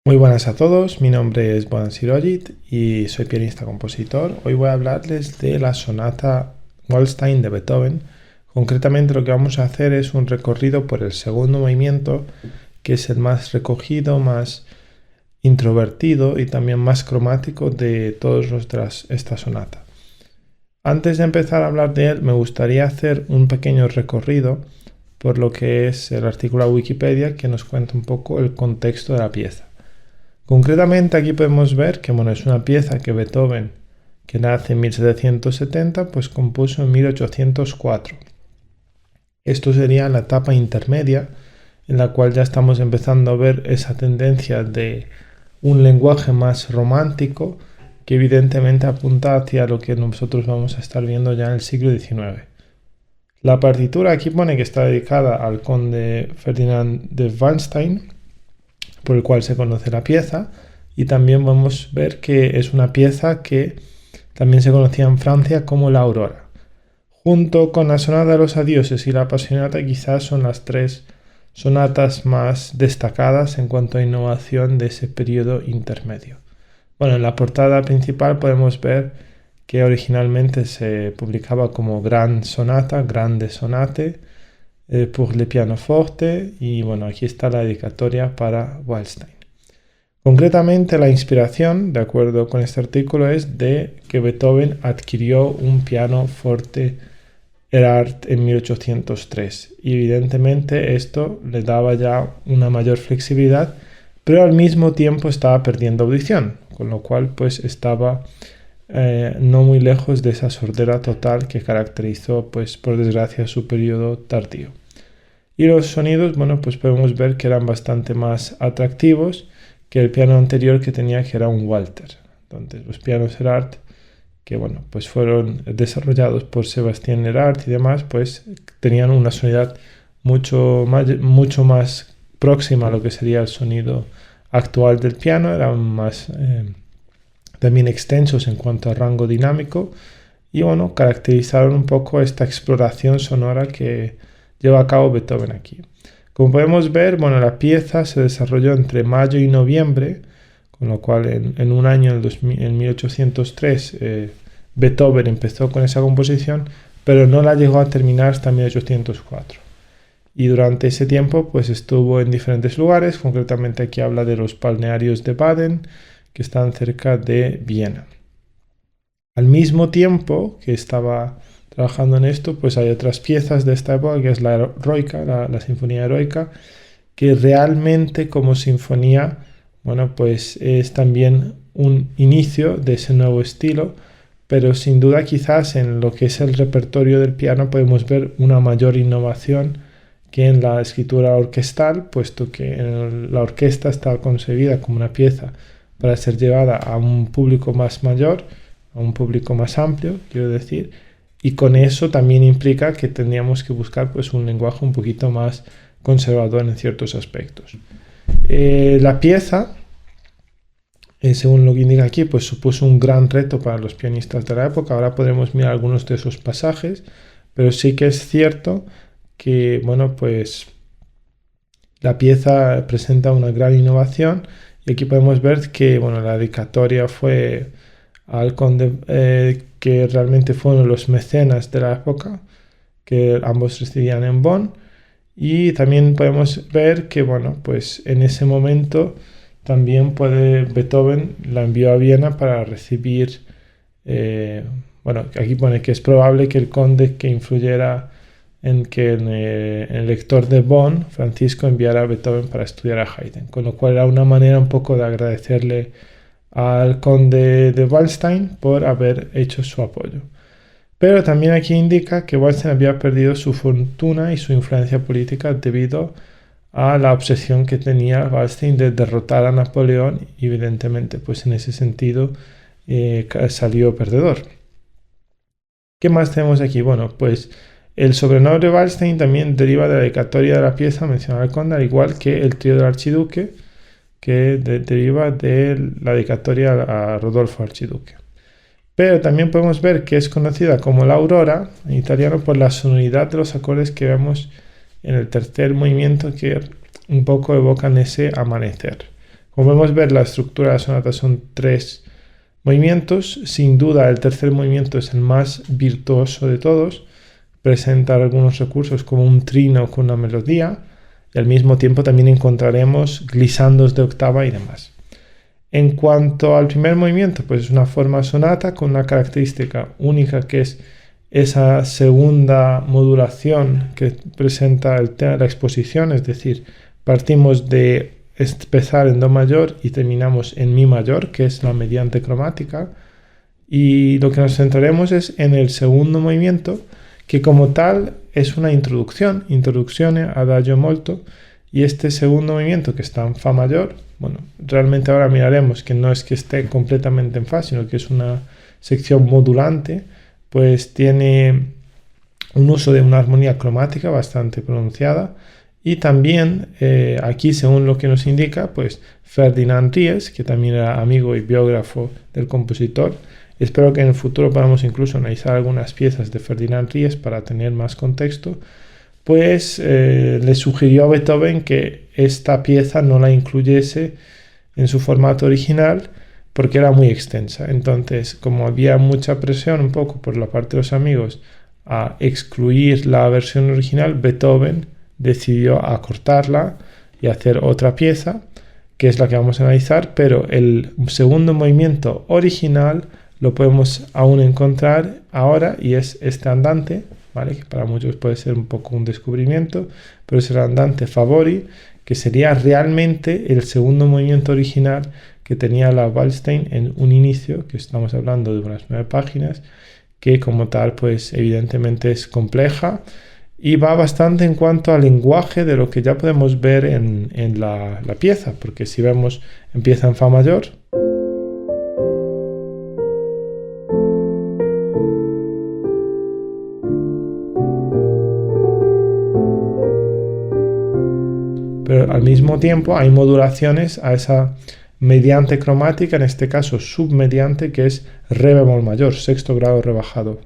Muy buenas a todos, mi nombre es Bojan Sirojit y soy pianista-compositor. Hoy voy a hablarles de la sonata Waldstein de Beethoven. Concretamente lo que vamos a hacer es un recorrido por el segundo movimiento, que es el más recogido, más introvertido y también más cromático de todas esta sonata. Antes de empezar a hablar de él, me gustaría hacer un pequeño recorrido por lo que es el artículo de Wikipedia que nos cuenta un poco el contexto de la pieza. Concretamente aquí podemos ver que es una pieza que Beethoven, que nace en 1770, pues compuso en 1804. Esto sería la etapa intermedia en la cual ya estamos empezando a ver esa tendencia de un lenguaje más romántico que evidentemente apunta hacia lo que nosotros vamos a estar viendo ya en el siglo XIX. La partitura aquí pone que está dedicada al conde Ferdinand de Waldstein, por el cual se conoce la pieza, y también vamos a ver que es una pieza que también se conocía en Francia como la Aurora. Junto con la sonata de los adioses y la apasionata quizás son las tres sonatas más destacadas en cuanto a innovación de ese periodo intermedio. Bueno, en la portada principal podemos ver que originalmente se publicaba como Gran Sonata, Grande Sonate, pour le pianoforte, y bueno, aquí está la dedicatoria para Waldstein. Concretamente la inspiración, de acuerdo con este artículo, es de que Beethoven adquirió un pianoforte Erhardt en 1803 y evidentemente esto le daba ya una mayor flexibilidad, pero al mismo tiempo estaba perdiendo audición, con lo cual pues estaba no muy lejos de esa sordera total que caracterizó, pues por desgracia, su periodo tardío. Y los sonidos, bueno, pues podemos ver que eran bastante más atractivos que el piano anterior que tenía, que era un Walter. Entonces, los pianos Erhardt, que bueno, pues fueron desarrollados por Sebastián Erhardt y demás, pues tenían una sonoridad mucho más próxima a lo que sería el sonido actual del piano, eran más también extensos en cuanto a rango dinámico y bueno, caracterizaron un poco esta exploración sonora que lleva a cabo Beethoven aquí. Como podemos ver, bueno, la pieza se desarrolló entre mayo y noviembre, con lo cual en un año, en 1803, Beethoven empezó con esa composición, pero no la llegó a terminar hasta 1804. Y durante ese tiempo pues estuvo en diferentes lugares, concretamente aquí habla de los balnearios de Baden, que están cerca de Viena. Al mismo tiempo que estaba trabajando en esto, pues hay otras piezas de esta época, que es la Heroica, la Sinfonía Heroica, que realmente como sinfonía, bueno, pues es también un inicio de ese nuevo estilo, pero sin duda quizás en lo que es el repertorio del piano podemos ver una mayor innovación que en la escritura orquestal, puesto que la orquesta está concebida como una pieza para ser llevada a un público más mayor, a un público más amplio, quiero decir, y con eso también implica que tendríamos que buscar pues un lenguaje un poquito más conservador en ciertos aspectos. La pieza, según lo que indica aquí, pues supuso un gran reto para los pianistas de la época. Ahora podremos mirar algunos de esos pasajes, pero sí que es cierto que, bueno, pues la pieza presenta una gran innovación y aquí podemos ver que, bueno, la dedicatoria fue al conde, que realmente fueron los mecenas de la época, que ambos residían en Bonn, y también podemos ver que, bueno, pues en ese momento también Beethoven la envió a Viena para recibir, bueno, aquí pone que es probable que el conde que influyera en que el lector de Bonn, Francisco, enviara a Beethoven para estudiar a Haydn, con lo cual era una manera un poco de agradecerle al conde de Waldstein por haber hecho su apoyo. Pero también aquí indica que Waldstein había perdido su fortuna y su influencia política debido a la obsesión que tenía Waldstein de derrotar a Napoleón y evidentemente pues en ese sentido salió perdedor. ¿Qué más tenemos aquí? Bueno, pues el sobrenombre Waldstein también deriva de la dedicatoria de la pieza mencionada al conde, al igual que el trío del archiduque, que deriva de la dedicatoria a Rodolfo Archiduque. Pero también podemos ver que es conocida como la Aurora en italiano por la sonoridad de los acordes que vemos en el tercer movimiento, que un poco evocan ese amanecer. Como podemos ver, la estructura de la sonata son 3 movimientos. Sin duda, el tercer movimiento es el más virtuoso de todos. Presenta algunos recursos como un trino con una melodía y al mismo tiempo también encontraremos glissandos de octava y demás. En cuanto al primer movimiento, pues es una forma sonata con una característica única que es esa segunda modulación que presenta la exposición, es decir, partimos de empezar en do mayor y terminamos en mi mayor, que es la mediante cromática, y lo que nos centraremos es en el segundo movimiento, que como tal es una introducción, introduzione adagio molto, y este segundo movimiento que está en fa mayor, bueno, realmente ahora miraremos que no es que esté completamente en fa, sino que es una sección modulante, pues tiene un uso de una armonía cromática bastante pronunciada y también aquí, según lo que nos indica, pues Ferdinand Ries, que también era amigo y biógrafo del compositor, espero que en el futuro podamos incluso analizar algunas piezas de Ferdinand Ries para tener más contexto, pues le sugirió a Beethoven que esta pieza no la incluyese en su formato original porque era muy extensa. Entonces, como había mucha presión un poco por la parte de los amigos a excluir la versión original, Beethoven decidió acortarla y hacer otra pieza, que es la que vamos a analizar, pero el segundo movimiento original lo podemos aún encontrar ahora y es este andante, ¿vale? Que para muchos puede ser un poco un descubrimiento, pero es el andante favori, que sería realmente el segundo movimiento original que tenía la Waldstein en un inicio, que estamos hablando de unas 9 páginas, que como tal, pues evidentemente es compleja y va bastante en cuanto al lenguaje de lo que ya podemos ver en la pieza, porque si vemos, empieza en fa mayor. Pero al mismo tiempo hay modulaciones a esa mediante cromática, en este caso submediante, que es re bemol mayor, sexto grado rebajado.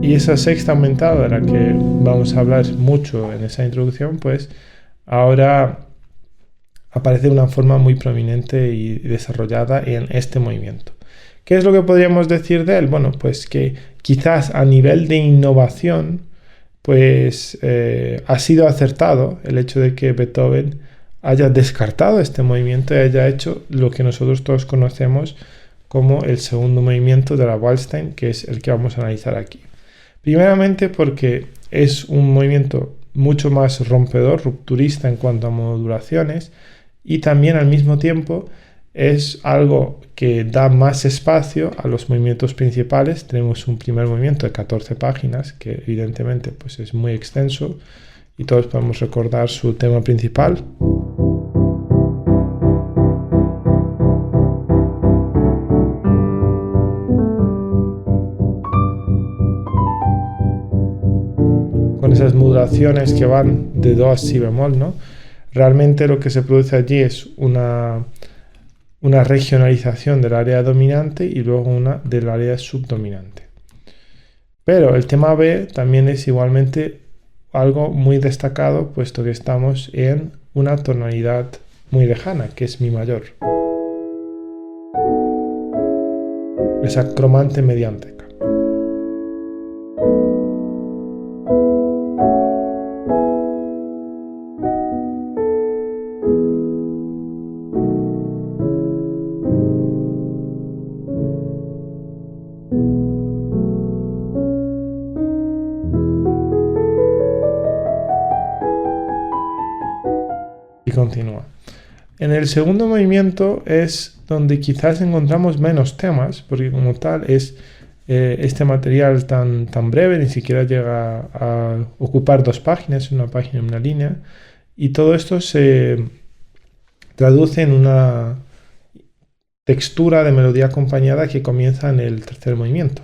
Y esa sexta aumentada de la que vamos a hablar mucho en esa introducción, pues ahora aparece de una forma muy prominente y desarrollada en este movimiento. ¿Qué es lo que podríamos decir de él? Bueno, pues que quizás a nivel de innovación, pues ha sido acertado el hecho de que Beethoven haya descartado este movimiento y haya hecho lo que nosotros todos conocemos como el segundo movimiento de la Waldstein, que es el que vamos a analizar aquí. Primeramente porque es un movimiento mucho más rompedor, rupturista en cuanto a modulaciones, y también al mismo tiempo es algo que da más espacio a los movimientos principales. Tenemos un primer movimiento de 14 páginas que evidentemente pues es muy extenso y todos podemos recordar su tema principal. Con esas modulaciones que van de do a si bemol, ¿no? Realmente lo que se produce allí es una regionalización del área dominante y luego una del área subdominante. Pero el tema B también es igualmente algo muy destacado, puesto que estamos en una tonalidad muy lejana, que es mi mayor. Esa cromante mediante. Y continúa. En el segundo movimiento es donde quizás encontramos menos temas, porque como tal es este material tan breve, ni siquiera llega a ocupar 2 páginas, una página y una línea, y todo esto se traduce en una textura de melodía acompañada que comienza en el tercer movimiento.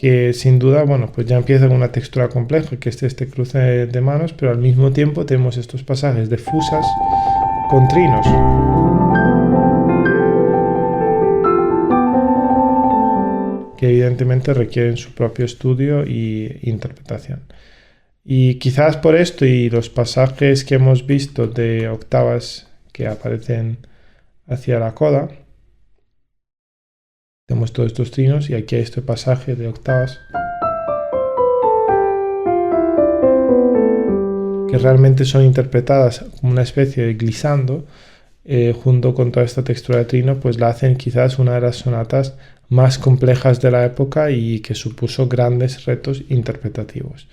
que sin duda, bueno, pues ya empieza con una textura compleja, que es este cruce de manos, pero al mismo tiempo tenemos estos pasajes de fusas con trinos. Que evidentemente requieren su propio estudio y interpretación. Y quizás por esto y los pasajes que hemos visto de octavas que aparecen hacia la coda, tenemos todos estos trinos y aquí hay este pasaje de octavas que realmente son interpretadas como una especie de glissando, junto con toda esta textura de trino, pues la hacen quizás una de las sonatas más complejas de la época y que supuso grandes retos interpretativos.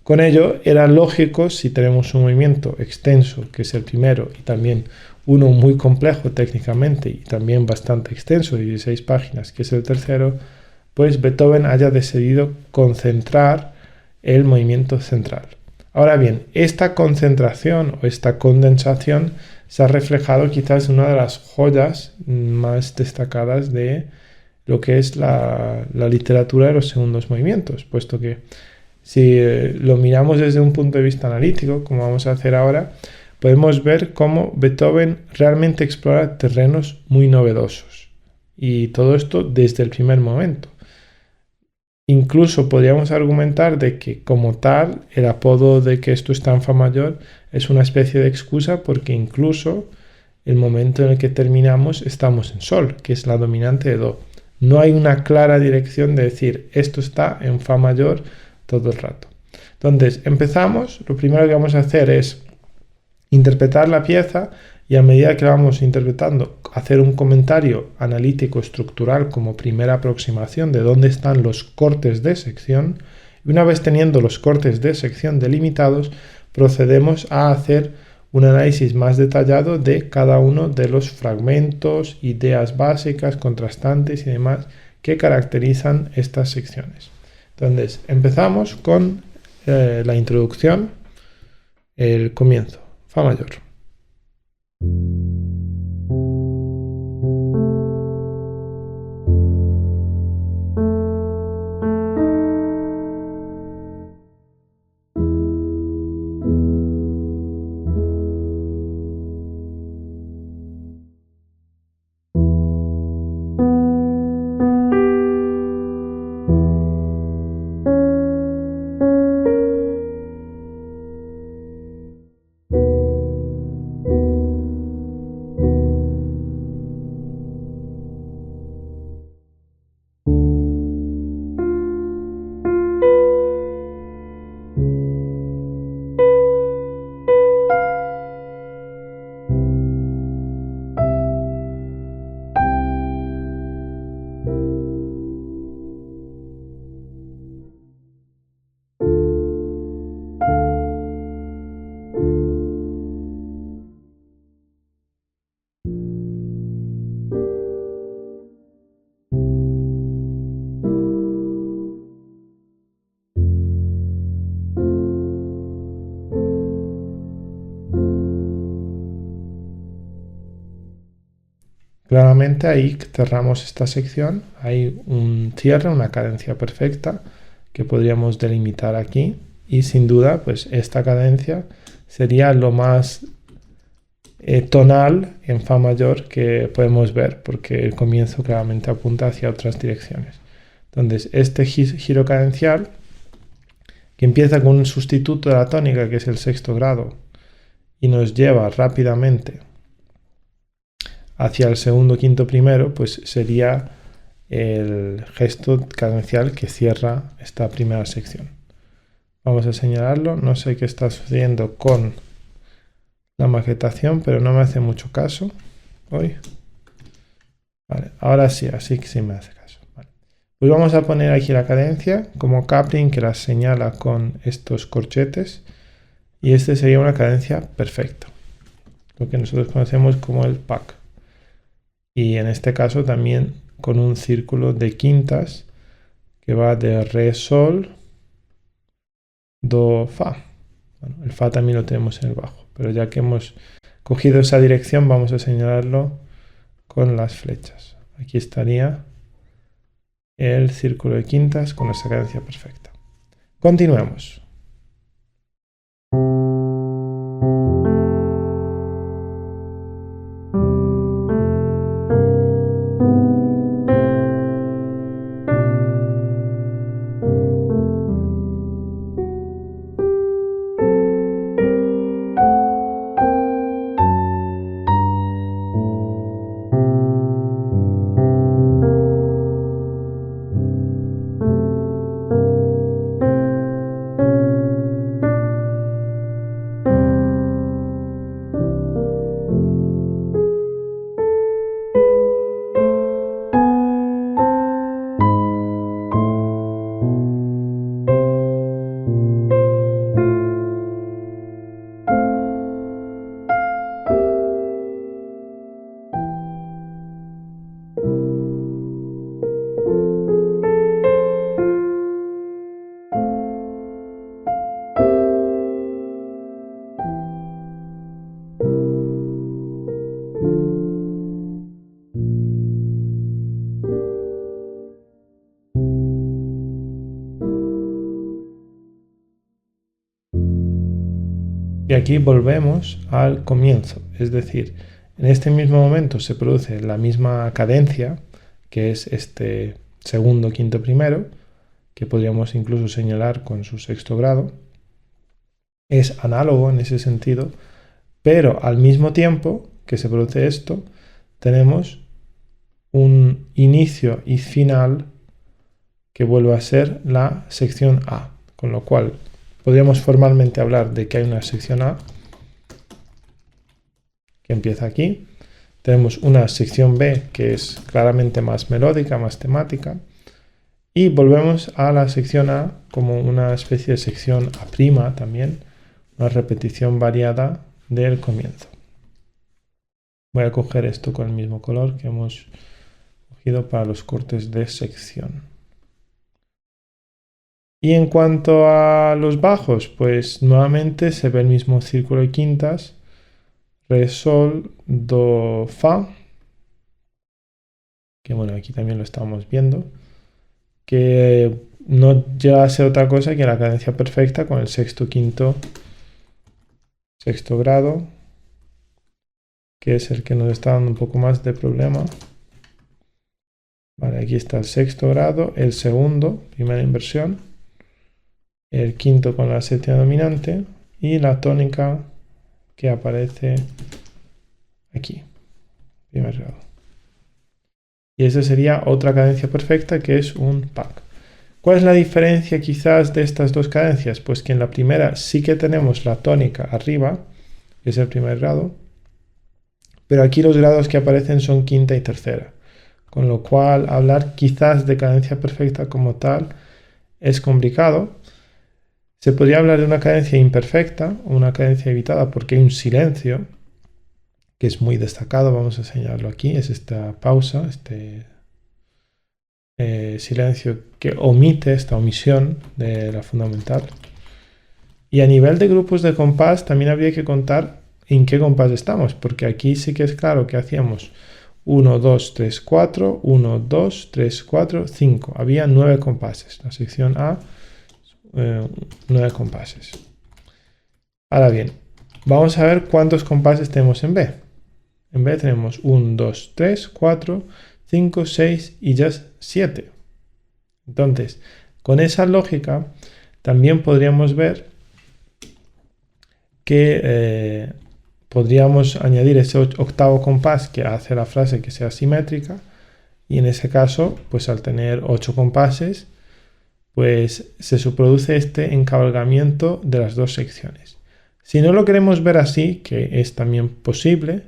Con ello era lógico, si tenemos un movimiento extenso, que es el primero, y también uno muy complejo técnicamente y también bastante extenso, 16 páginas, que es el tercero, pues Beethoven haya decidido concentrar el movimiento central. Ahora bien, esta concentración o esta condensación se ha reflejado quizás en una de las joyas más destacadas de lo que es la literatura de los segundos movimientos, puesto que si lo miramos desde un punto de vista analítico, como vamos a hacer ahora, podemos ver cómo Beethoven realmente explora terrenos muy novedosos. Y todo esto desde el primer momento. Incluso podríamos argumentar de que como tal el apodo de que esto está en fa mayor es una especie de excusa porque incluso el momento en el que terminamos estamos en sol, que es la dominante de do. No hay una clara dirección de decir esto está en fa mayor todo el rato. Entonces empezamos, lo primero que vamos a hacer es interpretar la pieza y a medida que la vamos interpretando, hacer un comentario analítico estructural como primera aproximación de dónde están los cortes de sección. Y una vez teniendo los cortes de sección delimitados, procedemos a hacer un análisis más detallado de cada uno de los fragmentos, ideas básicas, contrastantes y demás que caracterizan estas secciones. Entonces, empezamos con la introducción, el comienzo, fa mayor. Claramente ahí cerramos esta sección, hay un cierre, una cadencia perfecta que podríamos delimitar aquí y sin duda pues esta cadencia sería lo más tonal en fa mayor que podemos ver porque el comienzo claramente apunta hacia otras direcciones. Entonces este giro cadencial que empieza con un sustituto de la tónica que es el sexto grado y nos lleva rápidamente hacia el segundo quinto primero, pues sería el gesto cadencial que cierra esta primera sección. Vamos a señalarlo, no sé qué está sucediendo con la maquetación, pero no me hace mucho caso hoy. Vale, ahora sí, así que sí me hace caso. Vale. Pues vamos a poner aquí la cadencia como Kaplan que la señala con estos corchetes y este sería una cadencia perfecta, lo que nosotros conocemos como el PAC. Y en este caso también con un círculo de quintas que va de re, sol, do, fa. Bueno, el fa también lo tenemos en el bajo, pero ya que hemos cogido esa dirección vamos a señalarlo con las flechas. Aquí estaría el círculo de quintas con nuestra cadencia perfecta. Continuemos. Y aquí volvemos al comienzo, es decir, en este mismo momento se produce la misma cadencia, que es este segundo, quinto, primero, que podríamos incluso señalar con su sexto grado. Es análogo en ese sentido, pero al mismo tiempo que se produce esto, tenemos un inicio y final que vuelve a ser la sección A, con lo cual podríamos formalmente hablar de que hay una sección A que empieza aquí. Tenemos una sección B que es claramente más melódica, más temática. Y volvemos a la sección A como una especie de sección A' también, una repetición variada del comienzo. Voy a coger esto con el mismo color que hemos cogido para los cortes de sección. Y en cuanto a los bajos, pues nuevamente se ve el mismo círculo de quintas, re, sol, do, fa, que bueno, aquí también lo estamos viendo, que no llega a ser otra cosa que la cadencia perfecta con el sexto, quinto, sexto grado, que es el que nos está dando un poco más de problema. Vale, aquí está el sexto grado, el segundo, primera inversión, el quinto con la séptima dominante y la tónica que aparece aquí, primer grado. Y esa sería otra cadencia perfecta que es un pack. ¿Cuál es la diferencia quizás de estas dos cadencias? Pues que en la primera sí que tenemos la tónica arriba, que es el primer grado, pero aquí los grados que aparecen son quinta y tercera, con lo cual hablar quizás de cadencia perfecta como tal es complicado. Se podría hablar de una cadencia imperfecta o una cadencia evitada porque hay un silencio que es muy destacado, vamos a señalarlo aquí, es esta pausa, este silencio que omite esta omisión de la fundamental. Y a nivel de grupos de compás también habría que contar en qué compás estamos, porque aquí sí que es claro que hacíamos 1, 2, 3, 4, 1, 2, 3, 4, 5. Había 9 compases. La sección A, 9 compases. Ahora bien, vamos a ver cuántos compases tenemos en B. En B tenemos 1, 2, 3, 4, 5, 6 y ya 7. Entonces, con esa lógica, también podríamos ver que podríamos añadir ese octavo compás que hace la frase que sea simétrica, y en ese caso, pues al tener 8 compases, pues se produce este encabalgamiento de las dos secciones. Si no lo queremos ver así, que es también posible,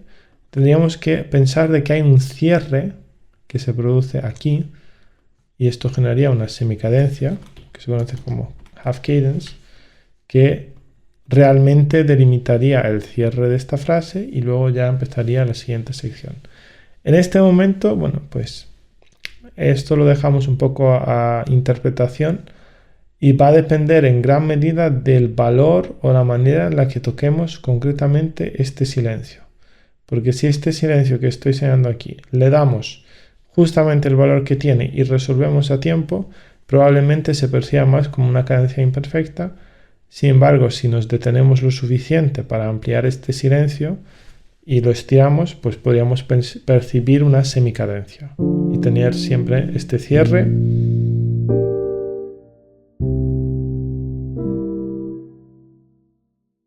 tendríamos que pensar de que hay un cierre que se produce aquí, y esto generaría una semicadencia, que se conoce como half cadence, que realmente delimitaría el cierre de esta frase y luego ya empezaría la siguiente sección. En este momento, bueno, pues esto lo dejamos un poco a interpretación y va a depender en gran medida del valor o la manera en la que toquemos concretamente este silencio. Porque si este silencio que estoy señalando aquí le damos justamente el valor que tiene y resolvemos a tiempo, probablemente se perciba más como una cadencia imperfecta. Sin embargo, si nos detenemos lo suficiente para ampliar este silencio y lo estiramos, pues podríamos percibir una semicadencia y tener siempre este cierre.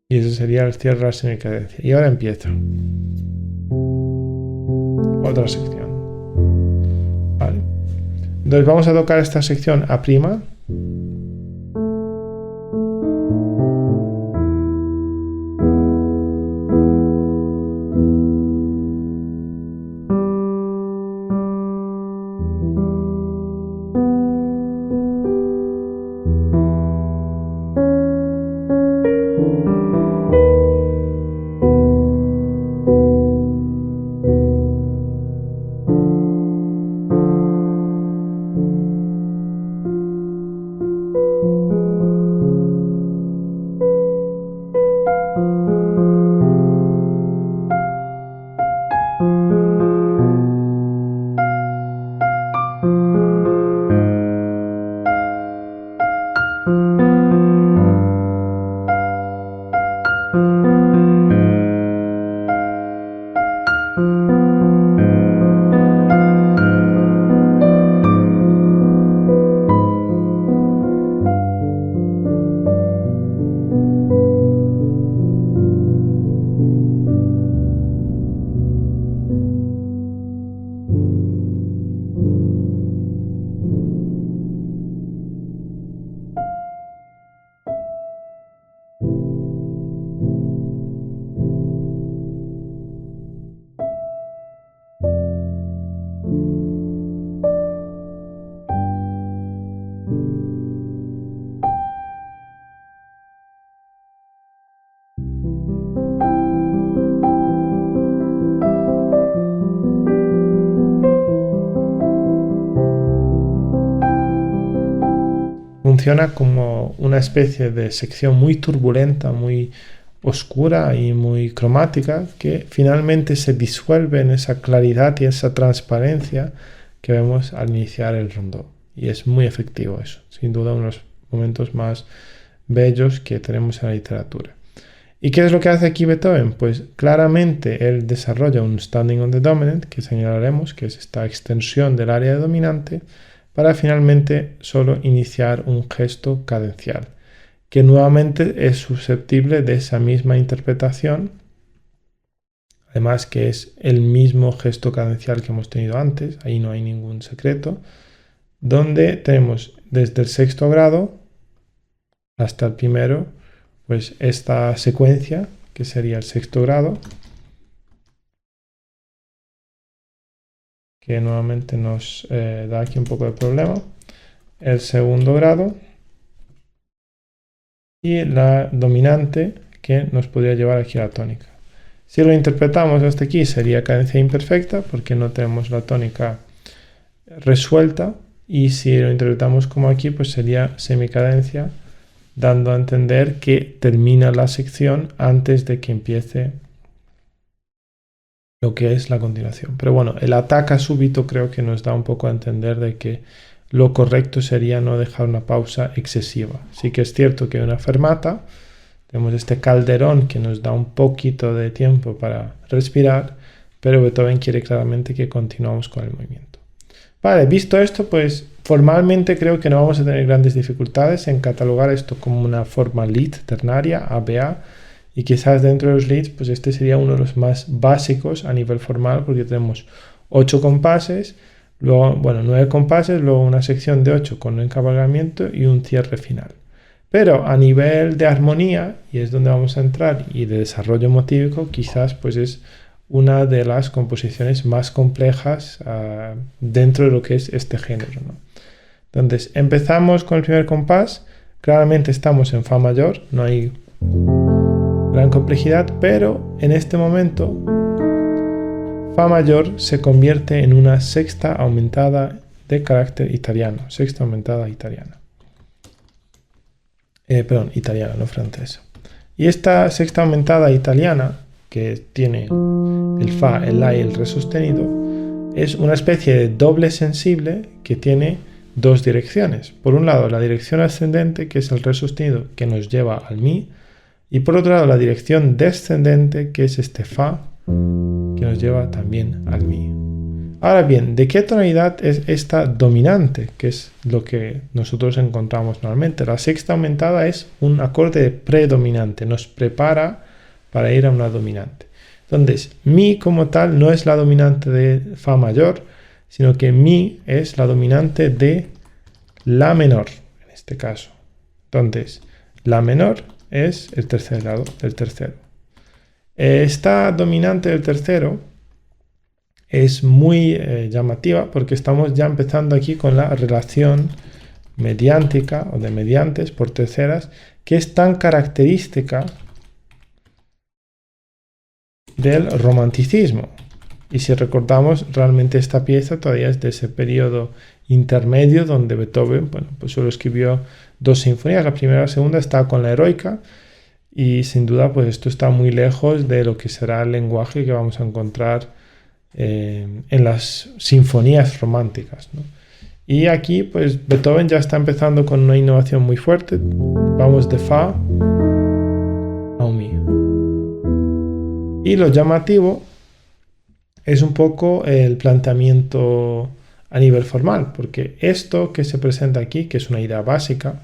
Y eso sería el cierre de la semicadencia. Y ahora empieza otra sección. Vale. Entonces vamos a tocar esta sección A'. Funciona como una especie de sección muy turbulenta, muy oscura y muy cromática, que finalmente se disuelve en esa claridad y esa transparencia que vemos al iniciar el rondó. Y es muy efectivo eso, sin duda uno de los momentos más bellos que tenemos en la literatura. ¿Y qué es lo que hace aquí Beethoven? Pues claramente él desarrolla un standing on the dominant, que señalaremos que es esta extensión del área dominante, para finalmente solo iniciar un gesto cadencial, que nuevamente es susceptible de esa misma interpretación, además que es el mismo gesto cadencial que hemos tenido antes, ahí no hay ningún secreto, donde tenemos desde el sexto grado hasta el primero, pues esta secuencia, que sería el sexto grado, que nuevamente nos da aquí un poco de problema, el segundo grado y la dominante que nos podría llevar aquí a la tónica. Si lo interpretamos hasta aquí sería cadencia imperfecta porque no tenemos la tónica resuelta, y si lo interpretamos como aquí pues sería semicadencia, dando a entender que termina la sección antes de que empiece lo que es la continuación. Pero bueno, el ataque súbito creo que nos da un poco a entender de que lo correcto sería no dejar una pausa excesiva. Sí que es cierto que una fermata, tenemos este calderón que nos da un poquito de tiempo para respirar, pero Beethoven quiere claramente que continuemos con el movimiento. Vale, visto esto, pues formalmente creo que no vamos a tener grandes dificultades en catalogar esto como una forma Lied ternaria, ABA, y quizás dentro de los leads, pues este sería uno de los más básicos a nivel formal, porque tenemos 8 compases, luego, bueno, 9 compases, luego una sección de 8 con un encabalgamiento y un cierre final. Pero a nivel de armonía, y es donde vamos a entrar, y de desarrollo motívico, quizás pues es una de las composiciones más complejas dentro de lo que es este género, ¿no? Entonces, empezamos con el primer compás, claramente estamos en Fa mayor, no hay gran complejidad, pero en este momento Fa mayor se convierte en una sexta aumentada de carácter italiano, sexta aumentada italiana. Italiana, no francesa. Y esta sexta aumentada italiana, que tiene el Fa, el La y el Re sostenido, es una especie de doble sensible que tiene dos direcciones. Por un lado, la dirección ascendente, que es el re sostenido, que nos lleva al mi, y por otro lado, la dirección descendente, que es este fa, que nos lleva también al mi. Ahora bien, ¿de qué tonalidad es esta dominante? Que es lo que nosotros encontramos normalmente. La sexta aumentada es un acorde predominante, nos prepara para ir a una dominante. Entonces, mi como tal no es la dominante de fa mayor, sino que mi es la dominante de la menor, en este caso. Entonces, la menor es el tercer grado del tercero. Esta dominante del tercero es muy llamativa porque estamos ya empezando aquí con la relación mediántica o de mediantes por terceras, que es tan característica del romanticismo. Y si recordamos, realmente esta pieza todavía es de ese periodo intermedio donde Beethoven, bueno, pues solo escribió dos sinfonías. La primera y la segunda está con la heroica, y sin duda pues esto está muy lejos de lo que será el lenguaje que vamos a encontrar en las sinfonías románticas, ¿no? Y aquí pues Beethoven ya está empezando con una innovación muy fuerte. Vamos de fa a un mi. Y lo llamativo es un poco el planteamiento a nivel formal, porque esto que se presenta aquí, que es una idea básica,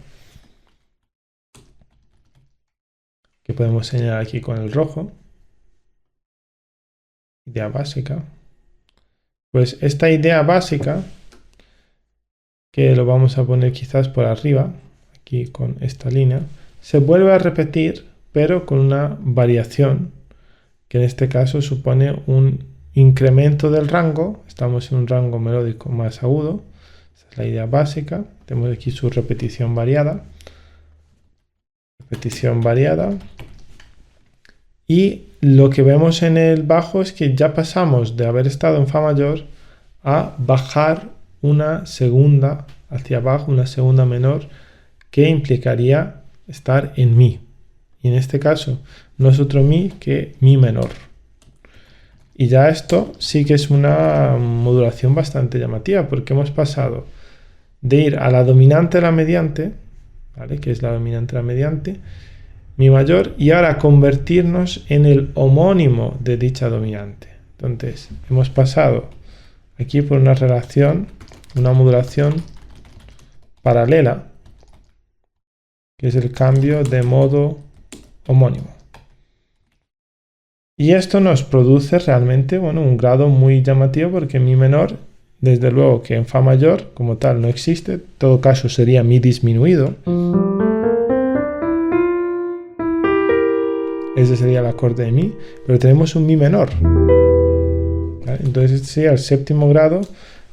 que podemos señalar aquí con el rojo, idea básica, pues esta idea básica, que lo vamos a poner quizás por arriba, aquí con esta línea, se vuelve a repetir, pero con una variación, que en este caso supone un incremento del rango. Estamos en un rango melódico más agudo. Esa es la idea básica. Tenemos aquí su repetición variada. Repetición variada. Y lo que vemos en el bajo es que ya pasamos de haber estado en fa mayor a bajar una segunda hacia abajo, una segunda menor, que implicaría estar en mi. Y en este caso no es otro mi que mi menor. Y ya esto sí que es una modulación bastante llamativa, porque hemos pasado de ir a la dominante a la mediante, ¿vale?, que es la dominante a la mediante, mi mayor, y ahora convertirnos en el homónimo de dicha dominante. Entonces, hemos pasado aquí por una relación, una modulación paralela, que es el cambio de modo homónimo. Y esto nos produce realmente, bueno, un grado muy llamativo, porque mi menor, desde luego que en fa mayor como tal no existe, en todo caso sería mi disminuido. Ese sería el acorde de mi, pero tenemos un mi menor, ¿vale? Entonces este sería el séptimo grado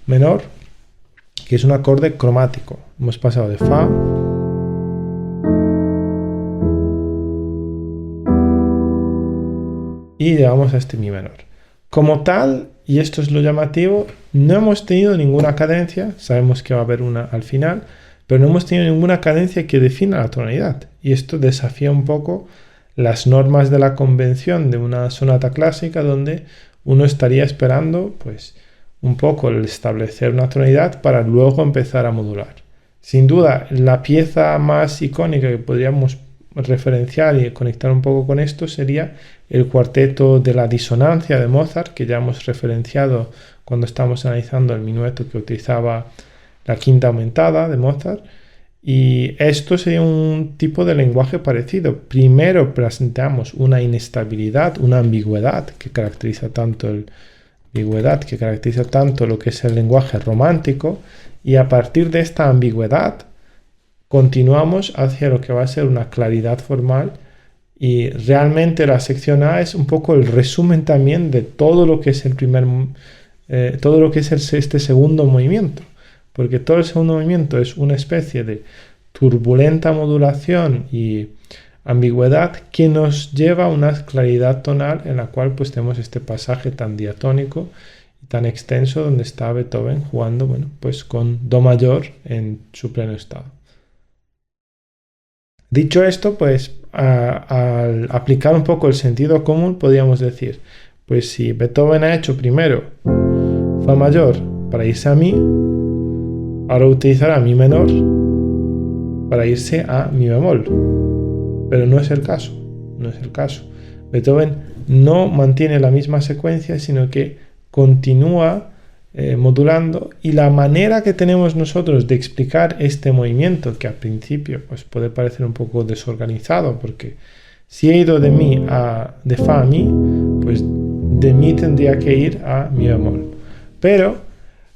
menor, que es un acorde cromático. Hemos pasado de fa y llegamos a este mi menor. Como tal, y esto es lo llamativo, no hemos tenido ninguna cadencia. Sabemos que va a haber una al final, pero no hemos tenido ninguna cadencia que defina la tonalidad. Y esto desafía un poco las normas de la convención de una sonata clásica, donde uno estaría esperando pues un poco el establecer una tonalidad para luego empezar a modular. Sin duda, la pieza más icónica que podríamos referenciar y conectar un poco con esto sería el cuarteto de la disonancia de Mozart, que ya hemos referenciado cuando estamos analizando el minueto que utilizaba la quinta aumentada de Mozart. Y esto sería un tipo de lenguaje parecido. Primero presentamos una inestabilidad, una ambigüedad que caracteriza tanto lo que es el lenguaje romántico, y a partir de esta ambigüedad continuamos hacia lo que va a ser una claridad formal, y realmente la sección A es un poco el resumen también de todo lo que es este segundo movimiento, porque todo el segundo movimiento es una especie de turbulenta modulación y ambigüedad que nos lleva a una claridad tonal, en la cual pues tenemos este pasaje tan diatónico y tan extenso, donde está Beethoven jugando, bueno, pues con do mayor en su pleno estado. Dicho esto, pues al aplicar un poco el sentido común, podríamos decir, pues si Beethoven ha hecho primero fa mayor para irse a mi, ahora utilizará mi menor para irse a mi bemol. Pero no es el caso, no es el caso. Beethoven no mantiene la misma secuencia, sino que continúa modulando, y la manera que tenemos nosotros de explicar este movimiento, que al principio pues, puede parecer un poco desorganizado, porque si he ido de mi de fa a mi, pues de mi tendría que ir a mi bemol. Pero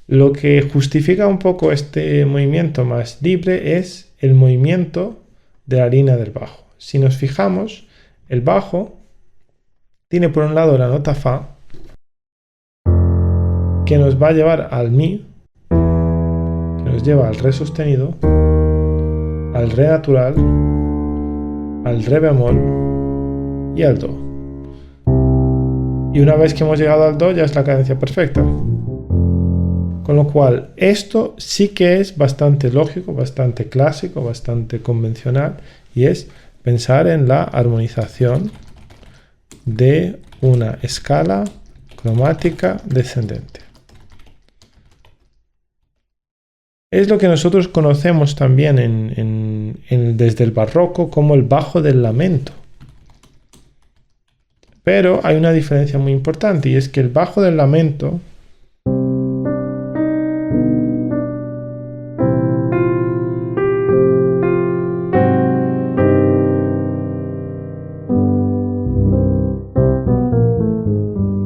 lo que justifica un poco este movimiento más libre es el movimiento de la línea del bajo. Si nos fijamos, el bajo tiene por un lado la nota fa, que nos va a llevar al mi, que nos lleva al re sostenido, al re natural, al re bemol y al do. Y una vez que hemos llegado al do ya es la cadencia perfecta. Con lo cual, esto sí que es bastante lógico, bastante clásico, bastante convencional, y es pensar en la armonización de una escala cromática descendente. Es lo que nosotros conocemos también desde el barroco como el bajo del lamento. Pero hay una diferencia muy importante, y es que el bajo del lamento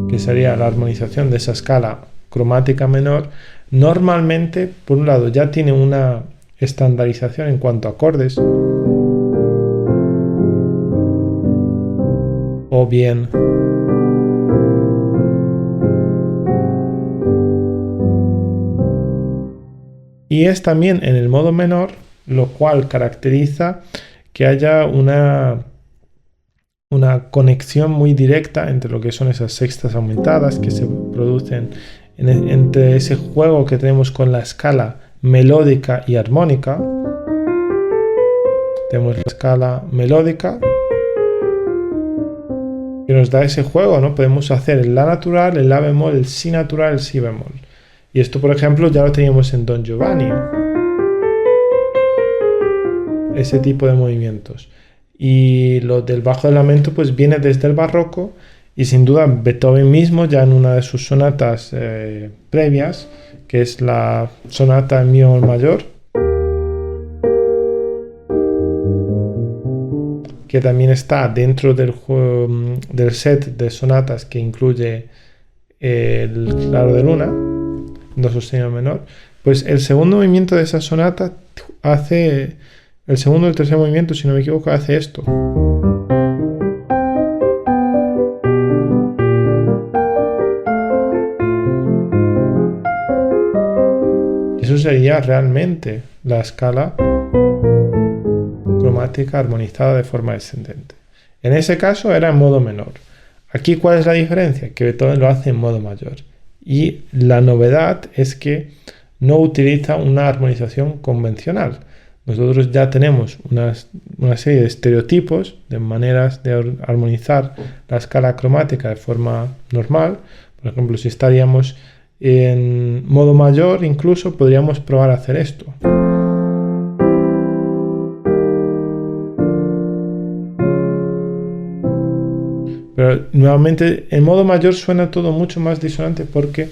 que sería la armonización de esa escala cromática menor, normalmente, por un lado, ya tiene una estandarización en cuanto a acordes, o bien y es también en el modo menor, lo cual caracteriza que haya una conexión muy directa entre lo que son esas sextas aumentadas que se producen entre ese juego que tenemos con la escala melódica y armónica. Tenemos la escala melódica que nos da ese juego, ¿no? Podemos hacer el la natural, el la bemol, el si natural, el si bemol. Y esto, por ejemplo, ya lo teníamos en Don Giovanni. Ese tipo de movimientos. Y lo del bajo del lamento pues viene desde el barroco, y sin duda Beethoven mismo ya en una de sus sonatas previas, que es la sonata en mi bemol mayor, que también está dentro del set de sonatas que incluye el claro de luna, do sostenido menor, pues el segundo movimiento de esa sonata hace, el segundo y el tercer movimiento, si no me equivoco, hace esto. Eso sería realmente la escala cromática armonizada de forma descendente. En ese caso era en modo menor. Aquí, ¿cuál es la diferencia? Que Beethoven lo hace en modo mayor. Y la novedad es que no utiliza una armonización convencional. Nosotros ya tenemos una serie de estereotipos, de maneras de armonizar la escala cromática de forma normal. Por ejemplo, si estaríamos en modo mayor, incluso podríamos probar a hacer esto. Pero nuevamente en modo mayor suena todo mucho más disonante porque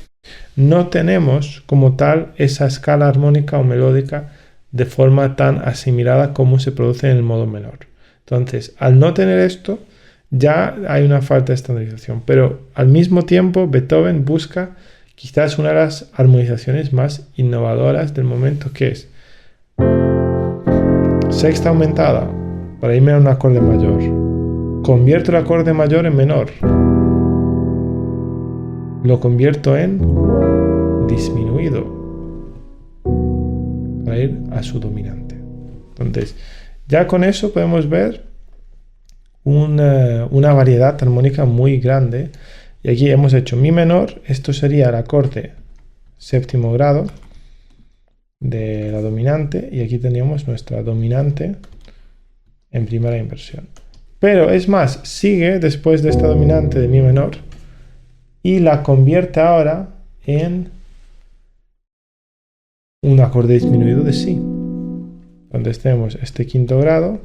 no tenemos como tal esa escala armónica o melódica de forma tan asimilada como se produce en el modo menor. Entonces, al no tener esto, ya hay una falta de estandarización. Pero al mismo tiempo, Beethoven busca quizás una de las armonizaciones más innovadoras del momento, que es sexta aumentada para irme a un acorde mayor. Convierto el acorde mayor en menor. Lo convierto en disminuido para ir a su dominante. Entonces, ya con eso podemos ver una variedad armónica muy grande. Y aquí hemos hecho mi menor. Esto sería el acorde séptimo grado de la dominante. Y aquí teníamos nuestra dominante en primera inversión. Pero es más, sigue después de esta dominante de mi menor y la convierte ahora en un acorde disminuido de si. Entonces tenemos este quinto grado.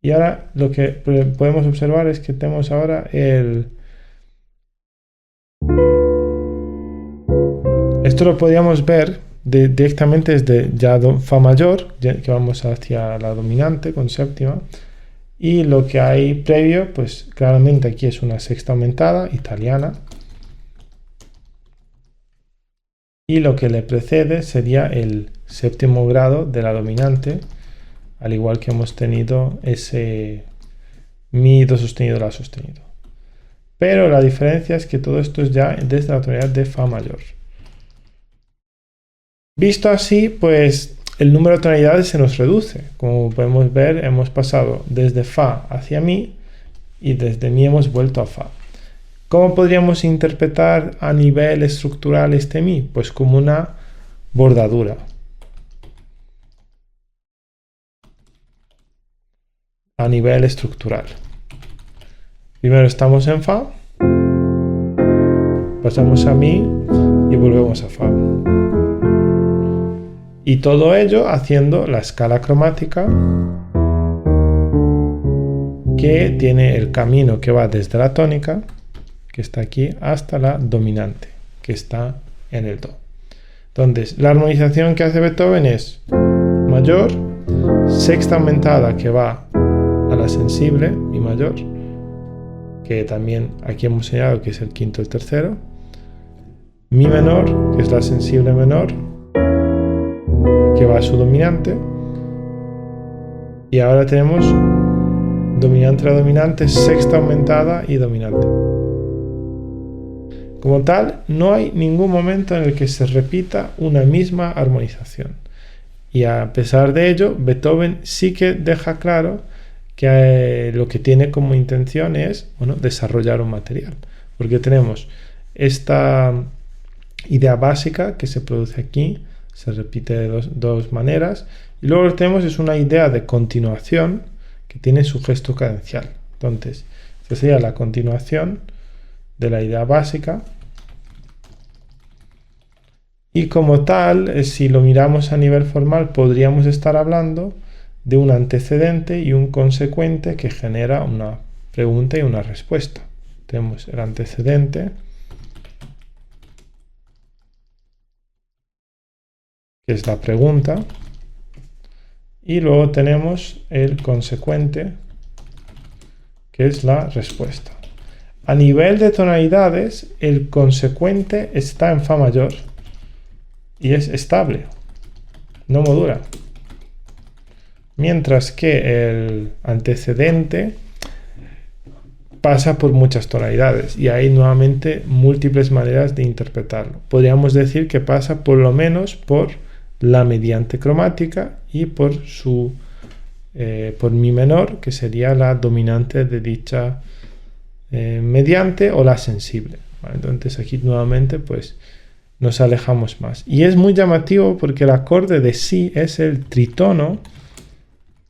Y ahora lo que podemos observar es que tenemos ahora Esto lo podríamos ver directamente desde ya fa mayor, que vamos hacia la dominante con séptima. Y lo que hay previo, pues claramente aquí es una sexta aumentada italiana. Y lo que le precede sería el séptimo grado de la dominante, al igual que hemos tenido ese mi, do sostenido, la sostenido. Pero la diferencia es que todo esto es ya desde la tonalidad de fa mayor. Visto así, pues el número de tonalidades se nos reduce. Como podemos ver, hemos pasado desde fa hacia mi y desde mi hemos vuelto a fa. ¿Cómo podríamos interpretar a nivel estructural este mi? Pues como una bordadura. A nivel estructural. Primero estamos en fa, pasamos a mi y volvemos a fa. Y todo ello haciendo la escala cromática que tiene el camino que va desde la tónica, que está aquí, hasta la dominante, que está en el do. Entonces, la armonización que hace Beethoven es mayor, sexta aumentada que va a la sensible, mi mayor, que también aquí hemos señalado que es el quinto y el tercero, mi menor, que es la sensible menor, que va a su dominante, y ahora tenemos dominante a dominante, sexta aumentada y dominante. Como tal, no hay ningún momento en el que se repita una misma armonización. Y a pesar de ello, Beethoven sí que deja claro que lo que tiene como intención es, bueno, desarrollar un material. Porque tenemos esta idea básica que se produce aquí, se repite de dos maneras, y luego lo que tenemos es una idea de continuación que tiene su gesto cadencial. Entonces, esta sería la continuación de la idea básica. Y como tal, si lo miramos a nivel formal, podríamos estar hablando de un antecedente y un consecuente que genera una pregunta y una respuesta. Tenemos el antecedente, que es la pregunta, y luego tenemos el consecuente, que es la respuesta. A nivel de tonalidades, el consecuente está en fa mayor y es estable, no modula. Mientras que el antecedente pasa por muchas tonalidades y hay nuevamente múltiples maneras de interpretarlo. Podríamos decir que pasa por lo menos por la mediante cromática y por mi menor, que sería la dominante de dicha mediante o la sensible. ¿Vale? Entonces aquí nuevamente pues nos alejamos más. Y es muy llamativo porque el acorde de si es el tritono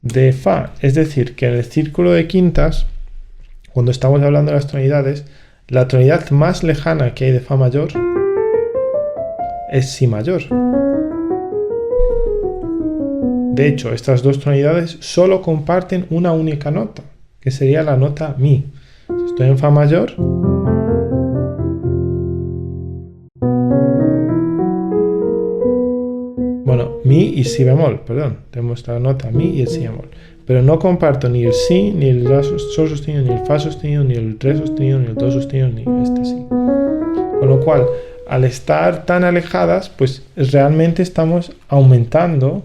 de fa. Es decir, que en el círculo de quintas, cuando estamos hablando de las tonalidades, la tonalidad más lejana que hay de fa mayor es si mayor. De hecho, estas dos tonalidades solo comparten una única nota, que sería la nota mi. Si estoy en fa mayor, bueno, mi y si bemol, perdón, tenemos la nota mi y el si bemol, pero no comparto ni el si, ni el sol sostenido, ni el fa sostenido, ni el re sostenido, ni el do sostenido, ni este si. Con lo cual, al estar tan alejadas, pues realmente estamos aumentando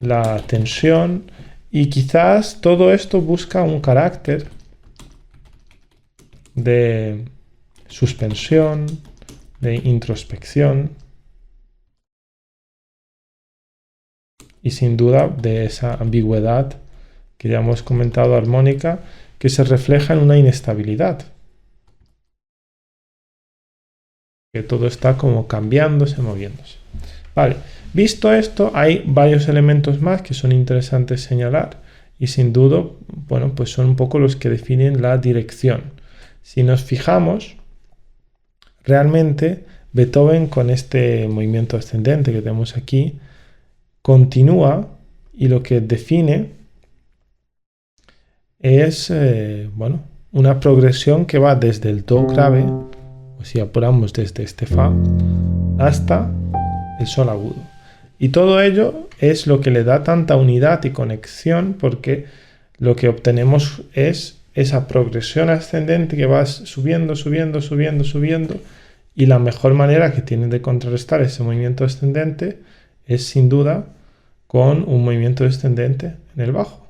la tensión y quizás todo esto busca un carácter de suspensión, de introspección y sin duda de esa ambigüedad que ya hemos comentado armónica que se refleja en una inestabilidad. Que todo está como cambiándose, moviéndose. Vale, visto esto, hay varios elementos más que son interesantes señalar y sin duda, bueno, pues son un poco los que definen la dirección. Si nos fijamos, realmente Beethoven, con este movimiento ascendente que tenemos aquí, continúa y lo que define es bueno, una progresión que va desde el do grave, o si apuramos desde este fa, hasta el sol agudo. Y todo ello es lo que le da tanta unidad y conexión, porque lo que obtenemos es esa progresión ascendente que va subiendo, subiendo, subiendo, subiendo, y la mejor manera que tiene de contrarrestar ese movimiento ascendente es sin duda con un movimiento descendente en el bajo,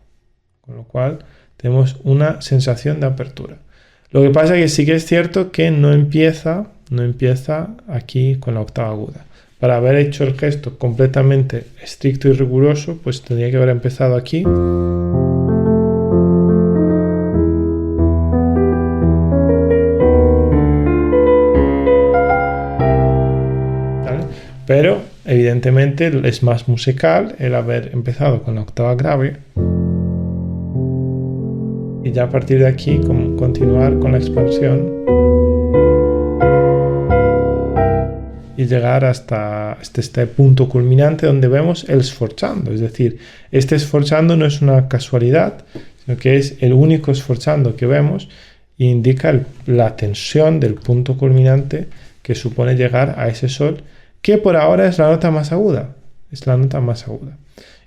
con lo cual tenemos una sensación de apertura. Lo que pasa es que sí que es cierto que no empieza aquí con la octava aguda. Para haber hecho el gesto completamente estricto y riguroso, pues tendría que haber empezado aquí. ¿Vale? Pero evidentemente es más musical el haber empezado con la octava grave y ya a partir de aquí continuar con la expansión y llegar hasta este punto culminante donde vemos el sforzando. Es decir, este sforzando no es una casualidad, sino que es el único sforzando que vemos e indica la tensión del punto culminante que supone llegar a ese sol, que por ahora es la nota más aguda. Es la nota más aguda.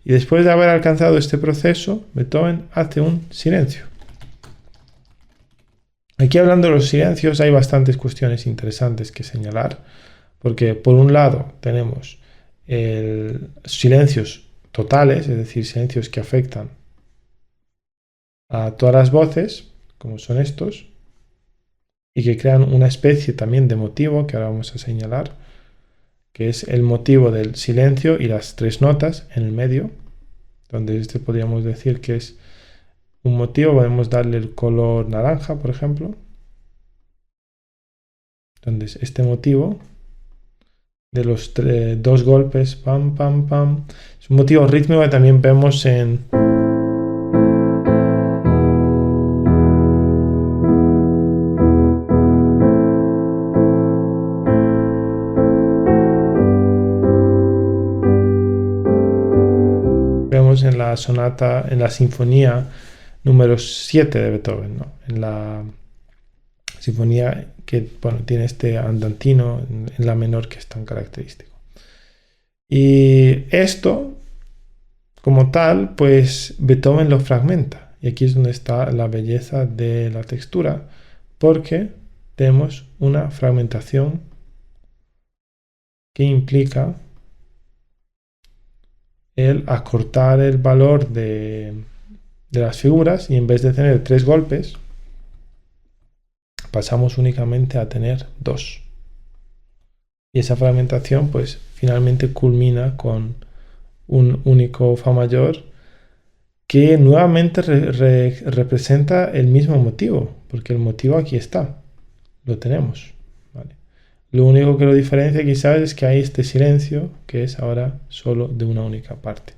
Y después de haber alcanzado este proceso, Beethoven hace un silencio. Aquí, hablando de los silencios, hay bastantes cuestiones interesantes que señalar, porque por un lado tenemos silencios totales, es decir, silencios que afectan a todas las voces, como son estos, y que crean una especie también de motivo que ahora vamos a señalar, que es el motivo del silencio y las tres notas en el medio, donde podríamos decir que es un motivo. Podemos darle el color naranja, por ejemplo, donde es este motivo de los dos golpes, pam, pam, pam. Es un motivo rítmico que también vemos en... Vemos en la sonata, en la sinfonía número 7 de Beethoven, ¿no? En la sinfonía que, bueno, tiene este andantino en la menor que es tan característico. Y esto, como tal, pues Beethoven lo fragmenta. Y aquí es donde está la belleza de la textura, porque tenemos una fragmentación que implica el acortar el valor de las figuras, y en vez de tener 3 golpes, pasamos únicamente a tener 2. Y esa fragmentación pues finalmente culmina con un único fa mayor que nuevamente representa el mismo motivo, porque el motivo aquí está, lo tenemos, ¿vale? Lo único que lo diferencia quizás es que hay este silencio que es ahora solo de una única parte.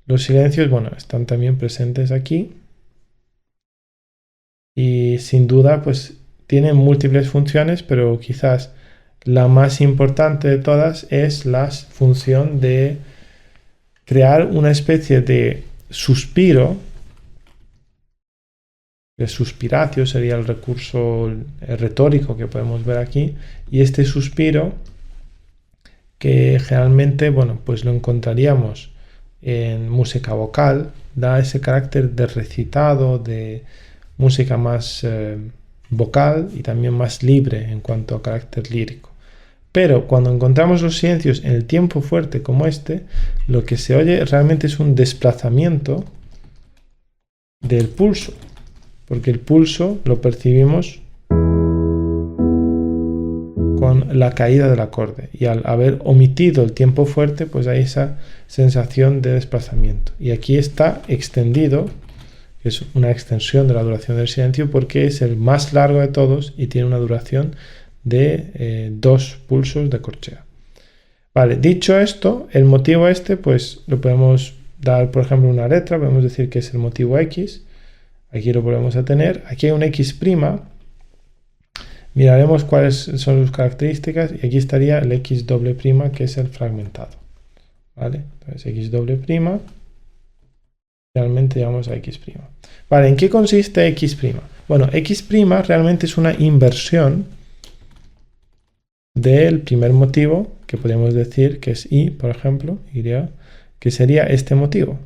Los silencios, bueno, están también presentes aquí y sin duda pues tienen múltiples funciones, pero quizás la más importante de todas es la función de crear una especie de suspiro. El suspiratio sería el recurso retórico que podemos ver aquí, y este suspiro que generalmente, bueno, pues lo encontraríamos en música vocal, da ese carácter de recitado, de música más vocal y también más libre en cuanto a carácter lírico. Pero cuando encontramos los silencios en el tiempo fuerte como este, lo que se oye realmente es un desplazamiento del pulso, porque el pulso lo percibimos con la caída del acorde, y al haber omitido el tiempo fuerte, pues hay esa sensación de desplazamiento. Y aquí está extendido, que es una extensión de la duración del silencio, porque es el más largo de todos y tiene una duración de 2 pulsos de corchea. Vale, dicho esto, el motivo este, pues lo podemos dar, por ejemplo, una letra, podemos decir que es el motivo X. Aquí lo volvemos a tener. Aquí hay un X'. miraremos cuáles son sus características y aquí estaría el x doble prima, que es el fragmentado. ¿Vale? Entonces x doble prima, realmente llegamos a x prima. Vale, ¿en qué consiste x prima? Bueno, x prima realmente es una inversión del primer motivo, que podemos decir que es y, por ejemplo, y, que sería este motivo.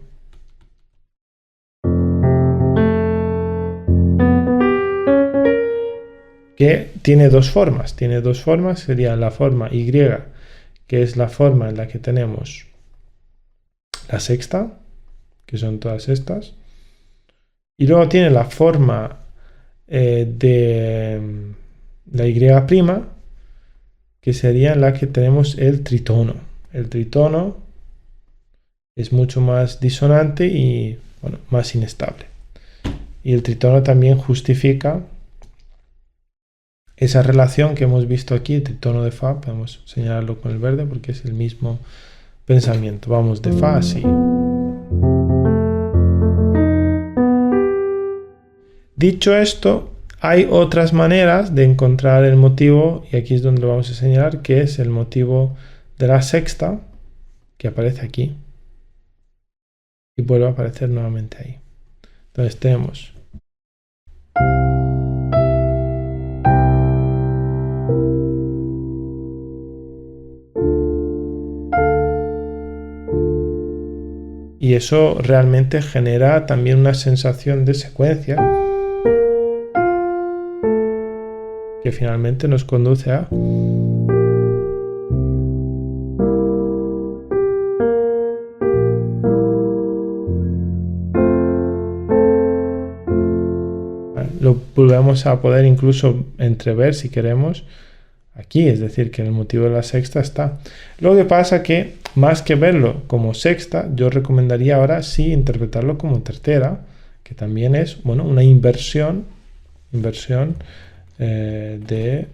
Que tiene dos formas. Tiene dos formas, sería la forma y, que es la forma en la que tenemos la sexta, que son todas estas. Y luego tiene la forma de la y', que sería la que tenemos el tritono. El tritono es mucho más disonante y bueno, más inestable. Y el tritono también justifica esa relación que hemos visto aquí, el tritono de Fa, podemos señalarlo con el verde porque es el mismo pensamiento. Vamos de Fa así. Dicho esto, hay otras maneras de encontrar el motivo, y aquí es donde lo vamos a señalar, que es el motivo de la sexta, que aparece aquí, y vuelve a aparecer nuevamente ahí. Entonces tenemos y eso realmente genera también una sensación de secuencia que finalmente nos conduce a lo volvemos a poder incluso entrever si queremos aquí, es decir, que el motivo de la sexta está. Lo que pasa que más que verlo como sexta, yo recomendaría ahora sí interpretarlo como tercera, que también es bueno, una inversión de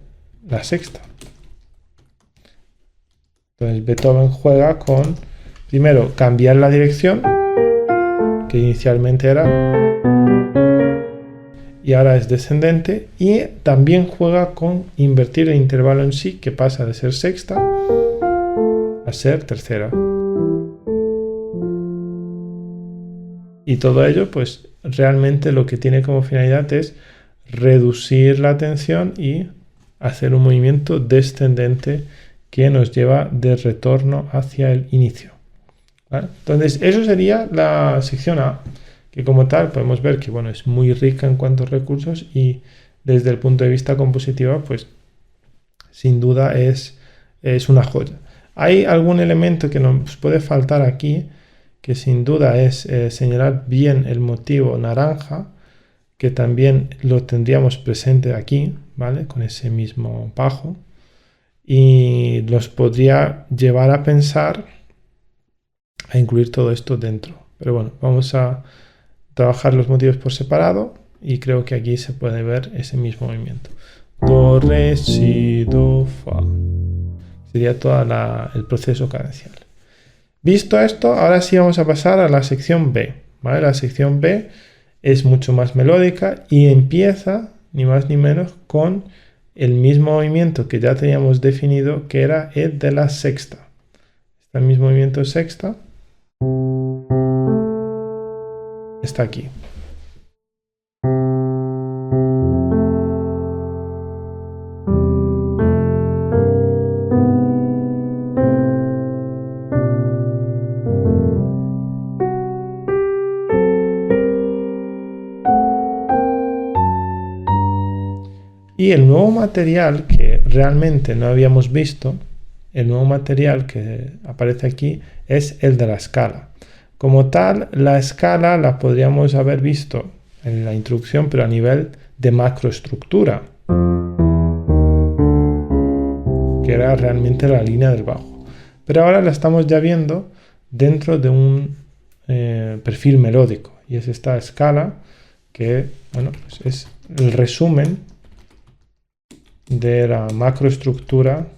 la sexta. Entonces Beethoven juega con, primero, cambiar la dirección, que inicialmente era, y ahora es descendente, y también juega con invertir el intervalo en sí, que pasa de ser sexta a ser tercera. Y todo ello, pues realmente lo que tiene como finalidad es reducir la tensión y hacer un movimiento descendente que nos lleva de retorno hacia el inicio. ¿Vale? Entonces, eso sería la sección A, que como tal podemos ver que bueno, es muy rica en cuanto a recursos y desde el punto de vista compositivo, pues sin duda es una joya. Hay algún elemento que nos puede faltar aquí, que sin duda es señalar bien el motivo naranja, que también lo tendríamos presente aquí, ¿vale? Con ese mismo bajo. Y los podría llevar a pensar a incluir todo esto dentro. Pero bueno, vamos a trabajar los motivos por separado y creo que aquí se puede ver ese mismo movimiento. Do, re, si, do, fa. Sería todo el proceso cadencial. Visto esto, ahora sí vamos a pasar a la sección B. ¿Vale? La sección B es mucho más melódica y empieza, ni más ni menos, con el mismo movimiento que ya teníamos definido, que era el de la sexta. Este mismo movimiento sexta está aquí. Y el nuevo material que realmente no habíamos visto, el nuevo material que aparece aquí es el de la escala. Como tal, la escala la podríamos haber visto en la introducción, pero a nivel de macroestructura, que era realmente la línea del bajo. Pero ahora la estamos ya viendo dentro de un perfil melódico, y es esta escala que bueno, pues es el resumen de la macroestructura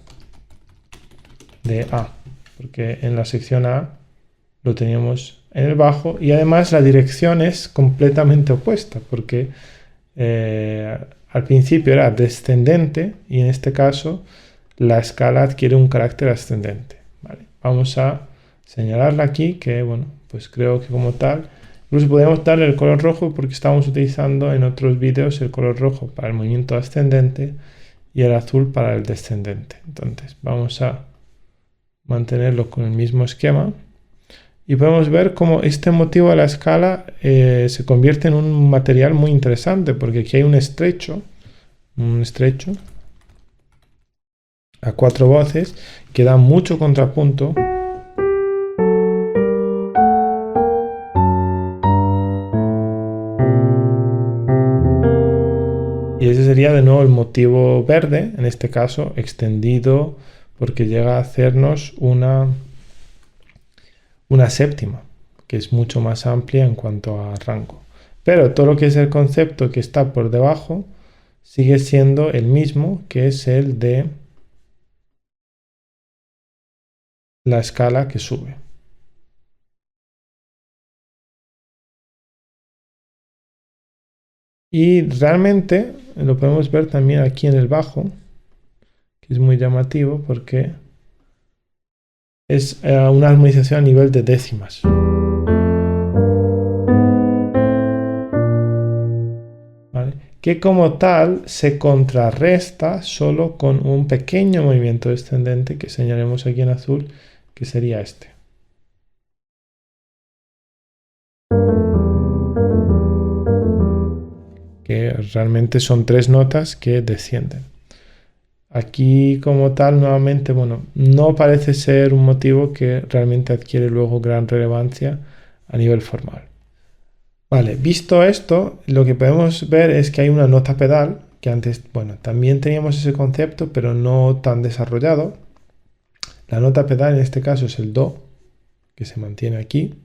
de A, porque en la sección A lo teníamos en el bajo y además la dirección es completamente opuesta, porque al principio era descendente y en este caso la escala adquiere un carácter ascendente. ¿Vale? Vamos a señalarla aquí, que bueno, pues creo que como tal, incluso podemos darle el color rojo porque estamos utilizando en otros vídeos el color rojo para el movimiento ascendente y el azul para el descendente. Entonces vamos a mantenerlo con el mismo esquema y podemos ver cómo este motivo de la escala se convierte en un material muy interesante porque aquí hay un estrecho a 4 voces que da mucho contrapunto. Y ese sería de nuevo el motivo verde, en este caso extendido porque llega a hacernos una séptima, que es mucho más amplia en cuanto a rango. Pero todo lo que es el concepto que está por debajo sigue siendo el mismo, que es el de la escala que sube. Y realmente lo podemos ver también aquí en el bajo, que es muy llamativo porque es una armonización a nivel de décimas. ¿Vale? Que como tal se contrarresta solo con un pequeño movimiento descendente que señalemos aquí en azul, que sería este. Que realmente son 3 notas que descienden. Aquí como tal, nuevamente, bueno, no parece ser un motivo que realmente adquiere luego gran relevancia a nivel formal. Vale, visto esto, lo que podemos ver es que hay una nota pedal, que antes, bueno, también teníamos ese concepto, pero no tan desarrollado. La nota pedal en este caso es el Do, que se mantiene aquí,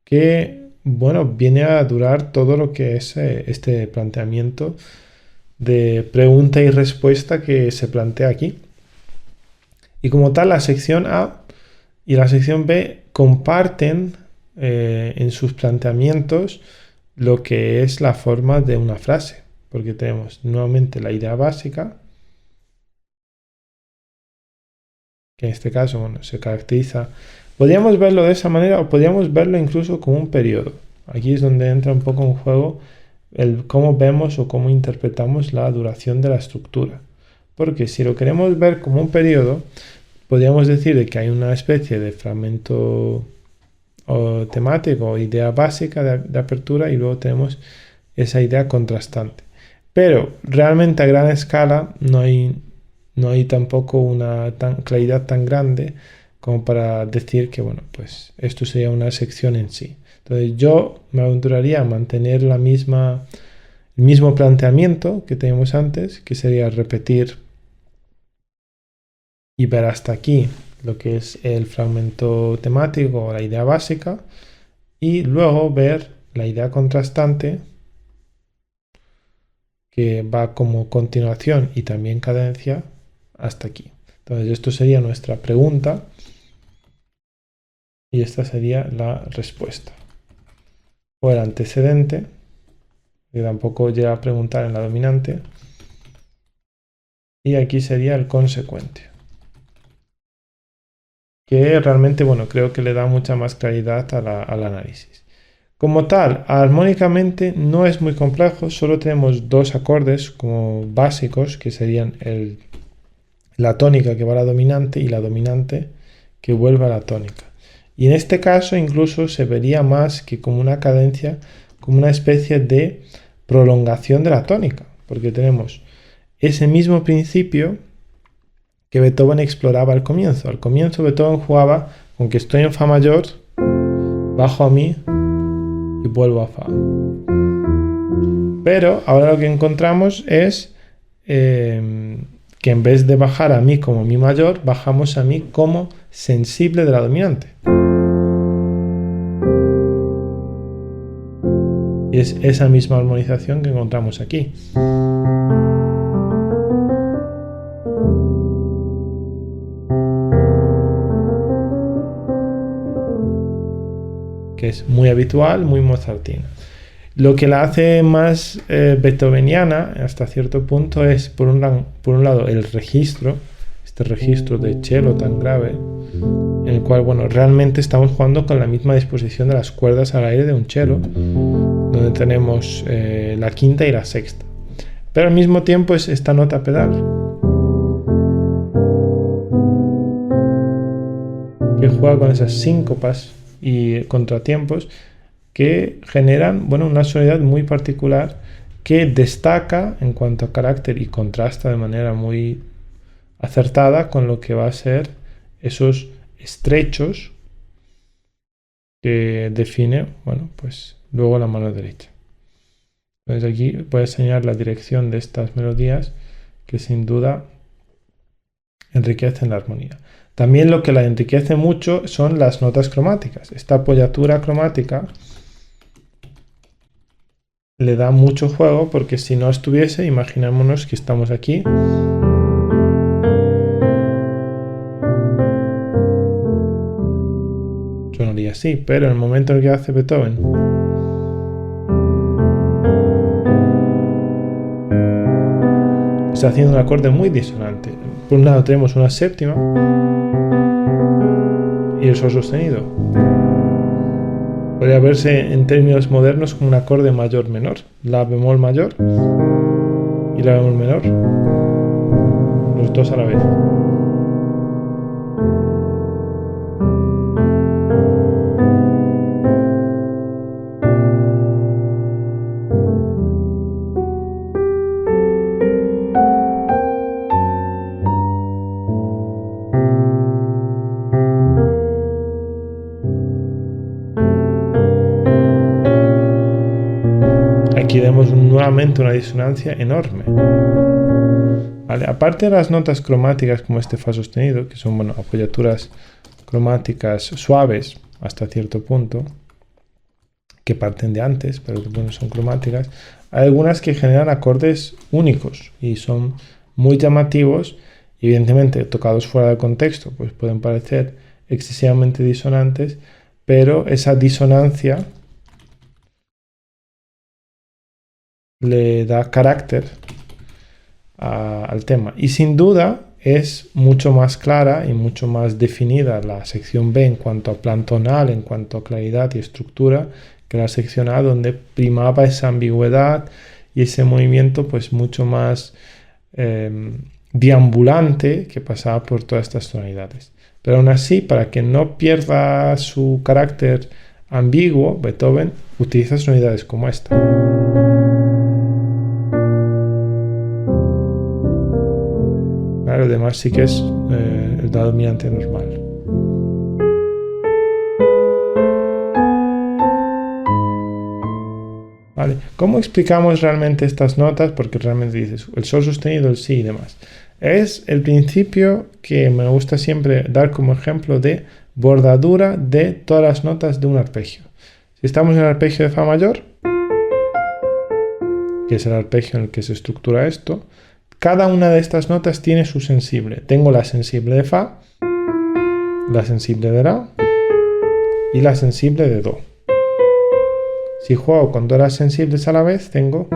que, bueno, viene a durar todo lo que es este planteamiento de pregunta y respuesta que se plantea aquí. Y como tal, la sección A y la sección B comparten en sus planteamientos lo que es la forma de una frase, porque tenemos nuevamente la idea básica, que en este caso bueno, se caracteriza. Podríamos verlo de esa manera o podríamos verlo incluso como un periodo. Aquí es donde entra un poco en juego el cómo vemos o cómo interpretamos la duración de la estructura. Porque si lo queremos ver como un periodo, podríamos decir que hay una especie de fragmento o temático o idea básica de apertura y luego tenemos esa idea contrastante. Pero realmente a gran escala no hay tampoco una claridad tan grande como para decir que, bueno, pues esto sería una sección en sí. Entonces yo me aventuraría a mantener el mismo planteamiento que teníamos antes, que sería repetir y ver hasta aquí lo que es el fragmento temático o la idea básica y luego ver la idea contrastante que va como continuación y también cadencia hasta aquí. Entonces esto sería nuestra pregunta y esta sería la respuesta. O el antecedente, que tampoco llega a preguntar en la dominante. Y aquí sería el consecuente. Que realmente, bueno, creo que le da mucha más claridad al análisis. Como tal, armónicamente no es muy complejo, solo tenemos 2 acordes como básicos, que serían la tónica que va a la dominante y la dominante que vuelve a la tónica. Y en este caso incluso se vería más que como una cadencia, como una especie de prolongación de la tónica, porque tenemos ese mismo principio que Beethoven exploraba al comienzo. Al comienzo Beethoven jugaba con que estoy en fa mayor, bajo a mi y vuelvo a fa. Pero ahora lo que encontramos es que en vez de bajar a mi como mi mayor, bajamos a mi como sensible de la dominante. Y es esa misma armonización que encontramos aquí. Que es muy habitual, muy mozartina. Lo que la hace más beethoveniana hasta cierto punto es, por un lado, el registro, este registro de cello tan grave, en el cual, bueno, realmente estamos jugando con la misma disposición de las cuerdas al aire de un cello, donde tenemos la quinta y la sexta. Pero al mismo tiempo es esta nota pedal, que juega con esas síncopas y contratiempos que generan, bueno, una sonoridad muy particular que destaca en cuanto a carácter y contrasta de manera muy acertada con lo que va a ser esos estrechos que define, bueno, pues luego la mano derecha. Entonces aquí voy a señalar la dirección de estas melodías que sin duda enriquecen la armonía. También lo que la enriquece mucho son las notas cromáticas. Esta apoyatura cromática le da mucho juego, porque si no estuviese, imaginémonos que estamos aquí. Sonaría así, pero en el momento en el que hace Beethoven, está haciendo un acorde muy disonante. Por un lado tenemos una séptima y el sol sostenido. Podría verse en términos modernos como un acorde mayor-menor, la bemol mayor y la bemol menor, los dos a la vez. Aquí vemos nuevamente una disonancia enorme. ¿Vale? Aparte de las notas cromáticas como este fa sostenido, que son, bueno, apoyaturas cromáticas suaves hasta cierto punto, que parten de antes, pero bueno, son cromáticas, hay algunas que generan acordes únicos y son muy llamativos, y evidentemente tocados fuera de contexto pues pueden parecer excesivamente disonantes, pero esa disonancia le da carácter al tema, y sin duda es mucho más clara y mucho más definida la sección B en cuanto a plan tonal, en cuanto a claridad y estructura, que la sección A, donde primaba esa ambigüedad y ese movimiento pues mucho más deambulante que pasaba por todas estas tonalidades. Pero aún así, para que no pierda su carácter ambiguo, Beethoven utiliza sonoridades como esta. Claro, además sí que es el dado dominante normal. ¿Vale? ¿Cómo explicamos realmente estas notas? Porque realmente dices el sol sostenido, el si y demás. Es el principio que me gusta siempre dar como ejemplo de bordadura de todas las notas de un arpegio. Si estamos en el arpegio de fa mayor, que es el arpegio en el que se estructura esto, cada una de estas notas tiene su sensible. Tengo la sensible de fa, la sensible de la y la sensible de do. Si juego con todas las sensibles a la vez, tengo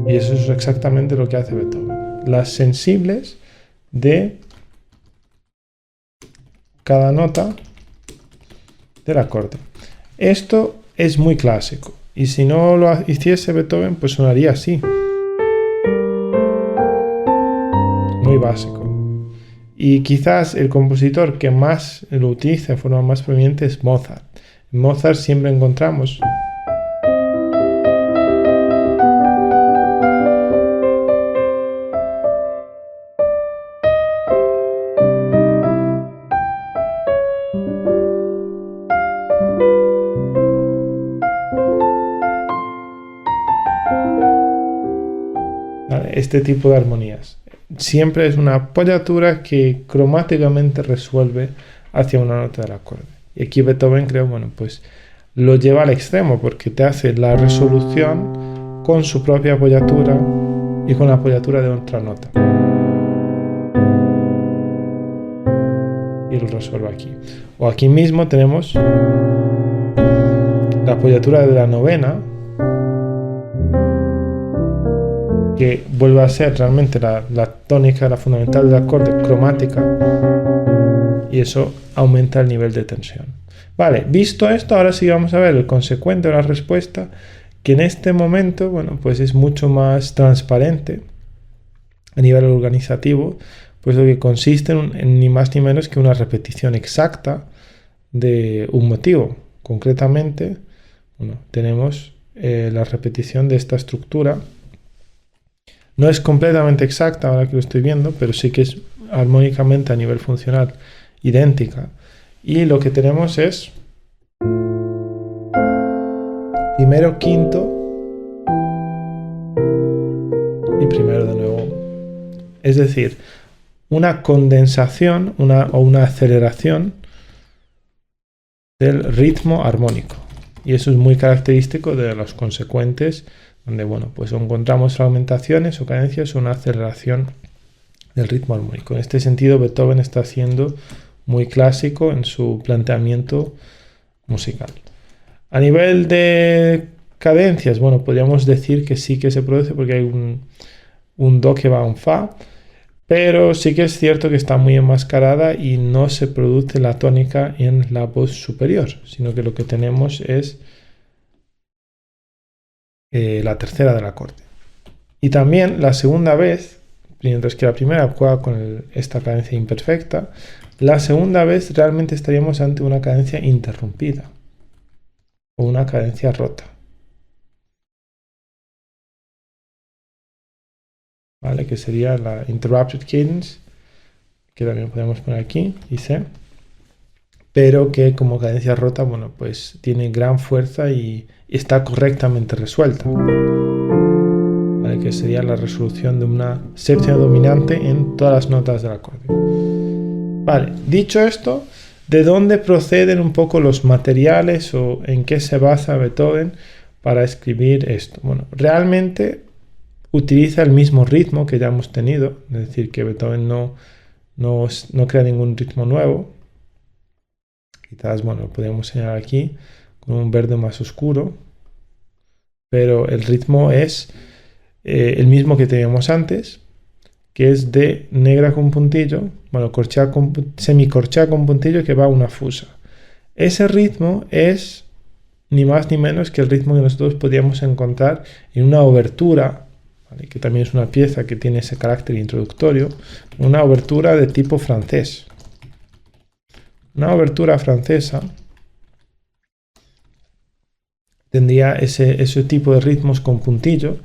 y eso es exactamente lo que hace Beethoven. Las sensibles de cada nota del acorde. Esto es muy clásico, y si no lo hiciese Beethoven, pues sonaría así. Muy básico. Y quizás el compositor que más lo utiliza de forma más prominente es Mozart. En Mozart siempre encontramos este tipo de armonías. Siempre es una apoyatura que cromáticamente resuelve hacia una nota del acorde. Y aquí Beethoven, creo, bueno, pues lo lleva al extremo, porque te hace la resolución con su propia apoyatura y con la apoyatura de otra nota. Y lo resuelvo aquí. O aquí mismo tenemos la apoyatura de la novena, que vuelve a ser realmente la tónica, la fundamental del acorde, cromática, y eso aumenta el nivel de tensión. Vale, visto esto, ahora sí vamos a ver el consecuente de la respuesta, que en este momento, bueno, pues es mucho más transparente a nivel organizativo, pues lo que consiste en ni más ni menos que una repetición exacta de un motivo. Concretamente, bueno, tenemos la repetición de esta estructura. No es completamente exacta ahora que lo estoy viendo, pero sí que es armónicamente a nivel funcional idéntica. Y lo que tenemos es primero, quinto y primero de nuevo. Es decir, una condensación o una aceleración del ritmo armónico. Y eso es muy característico de los consecuentes, donde bueno, pues encontramos fragmentaciones o cadencias o una aceleración del ritmo armónico. En este sentido, Beethoven está siendo muy clásico en su planteamiento musical. A nivel de cadencias, bueno, podríamos decir que sí que se produce porque hay un do que va a un fa, pero sí que es cierto que está muy enmascarada y no se produce la tónica en la voz superior, sino que lo que tenemos es la tercera del acorde. Y también la segunda vez, mientras que la primera juega con esta cadencia imperfecta, la segunda vez realmente estaríamos ante una cadencia interrumpida o una cadencia rota. ¿Vale? Que sería la interrupted cadence, que también podemos poner aquí, y C, pero que como cadencia rota, bueno, pues tiene gran fuerza y está correctamente resuelta. ¿Vale? Que sería la resolución de una séptima dominante en todas las notas del acorde. Vale, dicho esto, ¿de dónde proceden un poco los materiales o en qué se basa Beethoven para escribir esto? Bueno, realmente utiliza el mismo ritmo que ya hemos tenido, es decir, que Beethoven no crea ningún ritmo nuevo. Quizás, bueno, podríamos señalar aquí con un verde más oscuro, pero el ritmo es el mismo que teníamos antes, que es de negra con puntillo, bueno, semicorchea con puntillo que va a una fusa. Ese ritmo es ni más ni menos que el ritmo que nosotros podríamos encontrar en una obertura, ¿vale? Que también es una pieza que tiene ese carácter introductorio, una obertura de tipo francés. Una obertura francesa tendría ese tipo de ritmos con puntillo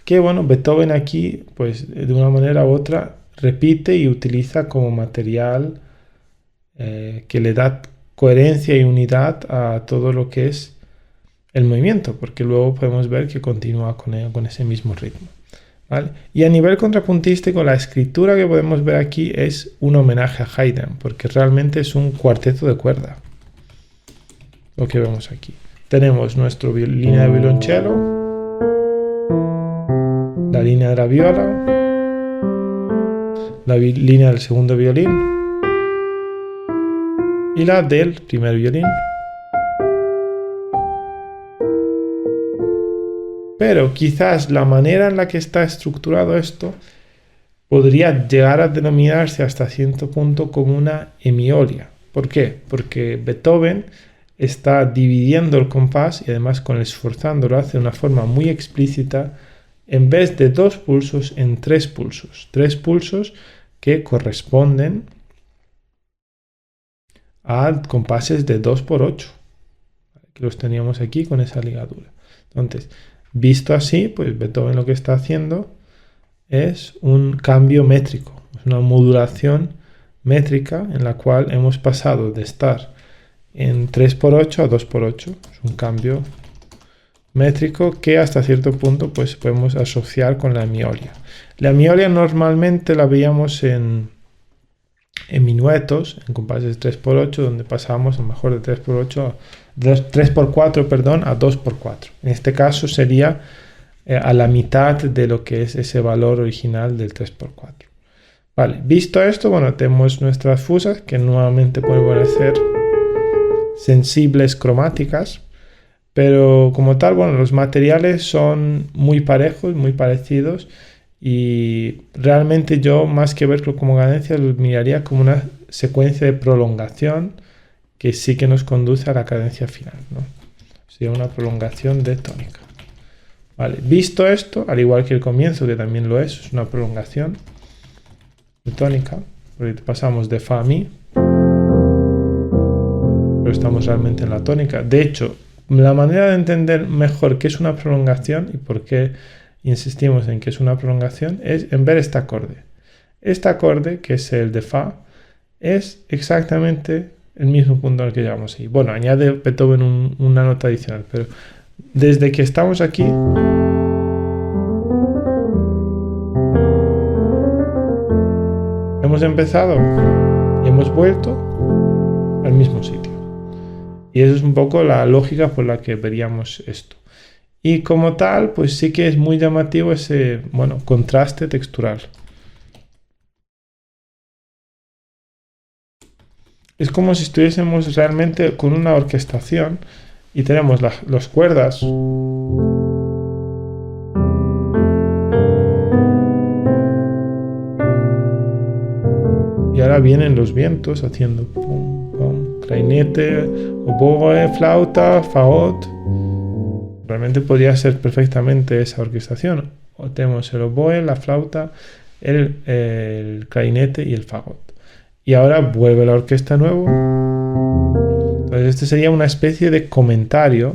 que, bueno, Beethoven aquí, pues de una manera u otra, repite y utiliza como material que le da coherencia y unidad a todo lo que es el movimiento, porque luego podemos ver que continúa con ese mismo ritmo. ¿Vale? Y a nivel contrapuntístico, la escritura que podemos ver aquí es un homenaje a Haydn, porque realmente es un cuarteto de cuerda, lo que vemos aquí. Tenemos nuestra línea de violonchelo, la línea de la viola, la línea del segundo violín y la del primer violín. Pero quizás la manera en la que está estructurado esto podría llegar a denominarse hasta cierto punto como una hemiolia. ¿Por qué? Porque Beethoven está dividiendo el compás y además con el esforzando lo hace de una forma muy explícita, en vez de 2 pulsos en 3 pulsos. 3 pulsos que corresponden a compases de 2×8, que los teníamos aquí con esa ligadura. Entonces, visto así, pues Beethoven lo que está haciendo es un cambio métrico, es una modulación métrica en la cual hemos pasado de estar en 3×8 a 2×8. Es un cambio métrico que hasta cierto punto pues podemos asociar con la hemiolia. La hemiolia normalmente la veíamos en minuetos, en compases de 3×8, donde pasamos a lo mejor de 3×4 a 2×4. En este caso sería a la mitad de lo que es ese valor original del 3×4. Vale, visto esto, bueno, tenemos nuestras fusas que nuevamente pueden ser sensibles cromáticas, pero como tal, bueno, los materiales son muy parejos, muy parecidos, y realmente yo, más que verlo como cadencia, lo miraría como una secuencia de prolongación que sí que nos conduce a la cadencia final, ¿no? Sería una prolongación de tónica. Vale, visto esto, al igual que el comienzo, que también lo es una prolongación de tónica, porque pasamos de fa a mi, pero estamos realmente en la tónica. De hecho, la manera de entender mejor qué es una prolongación y por qué insistimos en que es una prolongación es en ver este acorde. Este acorde, que es el de fa, es exactamente el mismo punto al que llegamos ahí. Bueno, añade Beethoven una nota adicional, pero desde que estamos aquí hemos empezado y hemos vuelto al mismo sitio. Y eso es un poco la lógica por la que veríamos esto. Y como tal, pues sí que es muy llamativo ese, bueno, contraste textural. Es como si estuviésemos realmente con una orquestación y tenemos las cuerdas. Y ahora vienen los vientos haciendo pum, pum, clarinete, oboe, flauta, fagot. Realmente podría ser perfectamente esa orquestación. O tenemos el oboe, la flauta, el clarinete y el fagot. Y ahora vuelve la orquesta nuevo. Entonces este sería una especie de comentario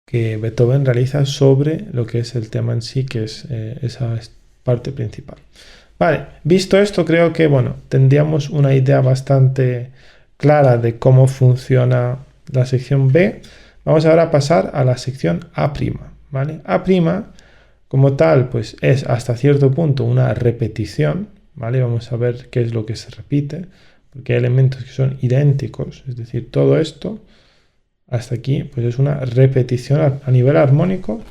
que Beethoven realiza sobre lo que es el tema en sí, que es esa parte principal. Vale, visto esto, creo que bueno, tendríamos una idea bastante clara de cómo funciona la sección B. Vamos ahora a pasar a la sección A', ¿vale? A', como tal, pues es hasta cierto punto una repetición, ¿vale? Vamos a ver qué es lo que se repite, porque hay elementos que son idénticos, es decir, todo esto hasta aquí, pues es una repetición a nivel armónico,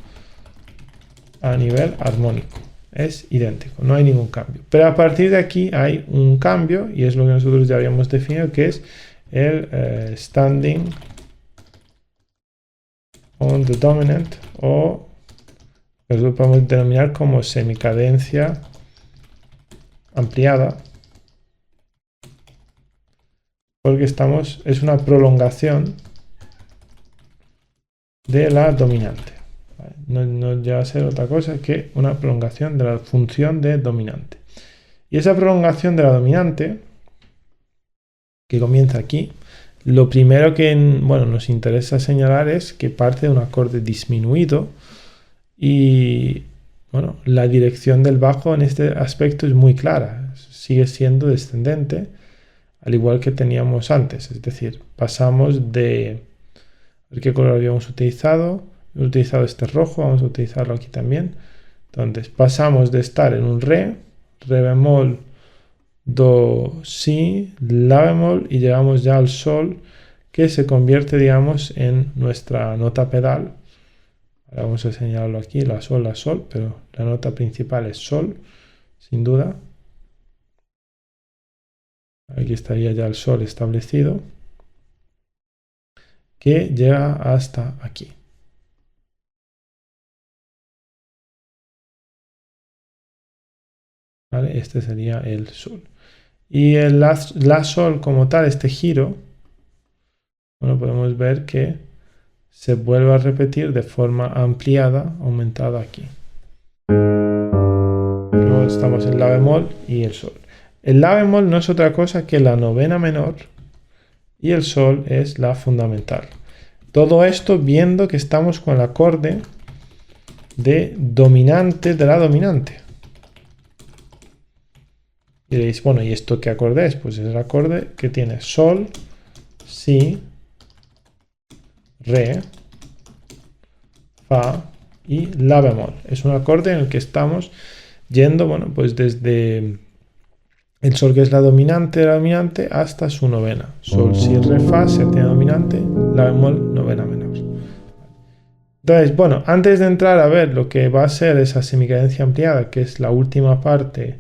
es idéntico, no hay ningún cambio. Pero a partir de aquí hay un cambio, y es lo que nosotros ya habíamos definido, que es el standing on the dominant, o lo podemos denominar como semicadencia ampliada, porque es una prolongación de la dominante. No llega a ser otra cosa que una prolongación de la función de dominante. Y esa prolongación de la dominante, que comienza aquí, lo primero que nos interesa señalar es que parte de un acorde disminuido y bueno, la dirección del bajo en este aspecto es muy clara, sigue siendo descendente, al igual que teníamos antes, es decir, pasamos de... a ver qué color habíamos utilizado. Hemos utilizado este rojo, vamos a utilizarlo aquí también. Entonces pasamos de estar en un re bemol, do, si, la bemol y llegamos ya al sol, que se convierte, digamos, en nuestra nota pedal. Ahora vamos a señalarlo aquí, la sol, pero la nota principal es sol, sin duda. Aquí estaría ya el sol establecido, que llega hasta aquí. ¿Vale? Este sería el sol. Y el la sol como tal, este giro, bueno, podemos ver que se vuelve a repetir de forma ampliada, aumentada aquí. Luego estamos en la bemol y el sol. El la bemol no es otra cosa que la novena menor y el sol es la fundamental. Todo esto viendo que estamos con el acorde de dominante de la dominante. Y diréis, bueno, ¿y esto qué acorde es? Pues es el acorde que tiene sol, si, re, fa y la bemol. Es un acorde en el que estamos yendo, bueno, pues desde el sol, que es la dominante de la dominante, hasta su novena. Sol, si, re, fa, séptima dominante, la bemol, novena menor. Entonces, bueno, antes de entrar a ver lo que va a ser esa semicadencia ampliada, que es la última parte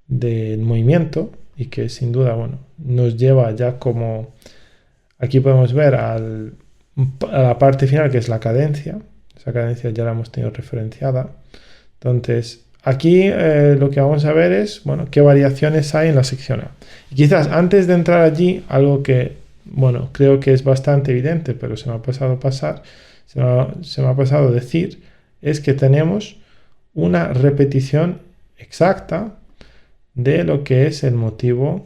del movimiento y que sin duda, bueno, nos lleva ya como, aquí podemos ver a la parte final que es la cadencia. Esa cadencia ya la hemos tenido referenciada. Entonces, aquí lo que vamos a ver es, bueno, qué variaciones hay en la sección A. Y quizás antes de entrar allí, algo que, bueno, creo que es bastante evidente, pero se me ha pasado se me ha pasado decir, es que tenemos una repetición exacta de lo que es el motivo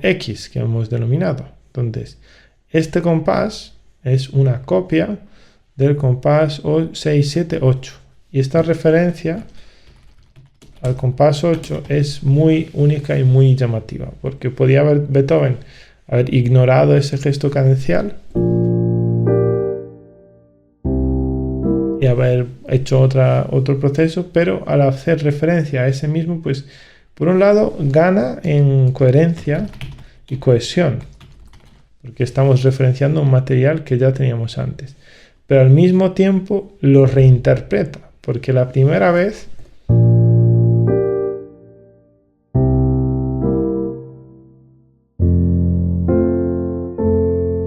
X que hemos denominado. Entonces, este compás es una copia del compás 6, 7, 8. Y esta referencia al compás 8 es muy única y muy llamativa, porque podía haber Beethoven haber ignorado ese gesto cadencial y haber hecho otro proceso, pero al hacer referencia a ese mismo, pues por un lado gana en coherencia y cohesión, porque estamos referenciando un material que ya teníamos antes, pero al mismo tiempo lo reinterpreta, porque la primera vez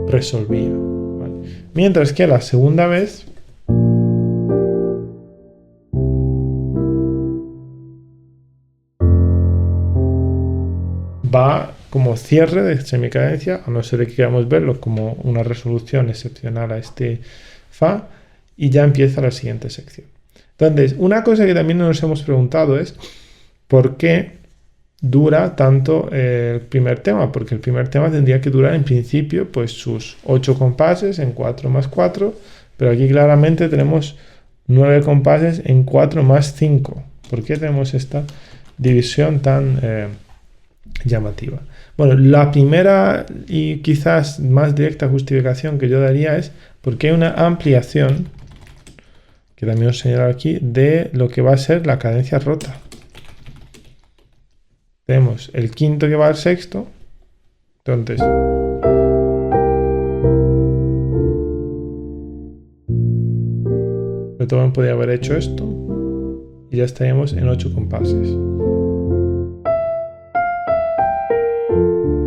resolvía, ¿vale? Mientras que la segunda vez va como cierre de semicadencia, a no ser que queramos verlo como una resolución excepcional a este Fa, y ya empieza la siguiente sección. Entonces, una cosa que también nos hemos preguntado es ¿por qué dura tanto el primer tema? Porque el primer tema tendría que durar en principio pues sus 8 compases en 4 más 4, pero aquí claramente tenemos 9 compases en 4 más 5. ¿Por qué tenemos esta división tan llamativa? Bueno, la primera y quizás más directa justificación que yo daría es porque hay una ampliación, que también os señalo aquí, de lo que va a ser la cadencia rota. Tenemos el quinto que va al sexto, entonces Beethoven podría haber hecho esto y ya estaríamos en 8 compases.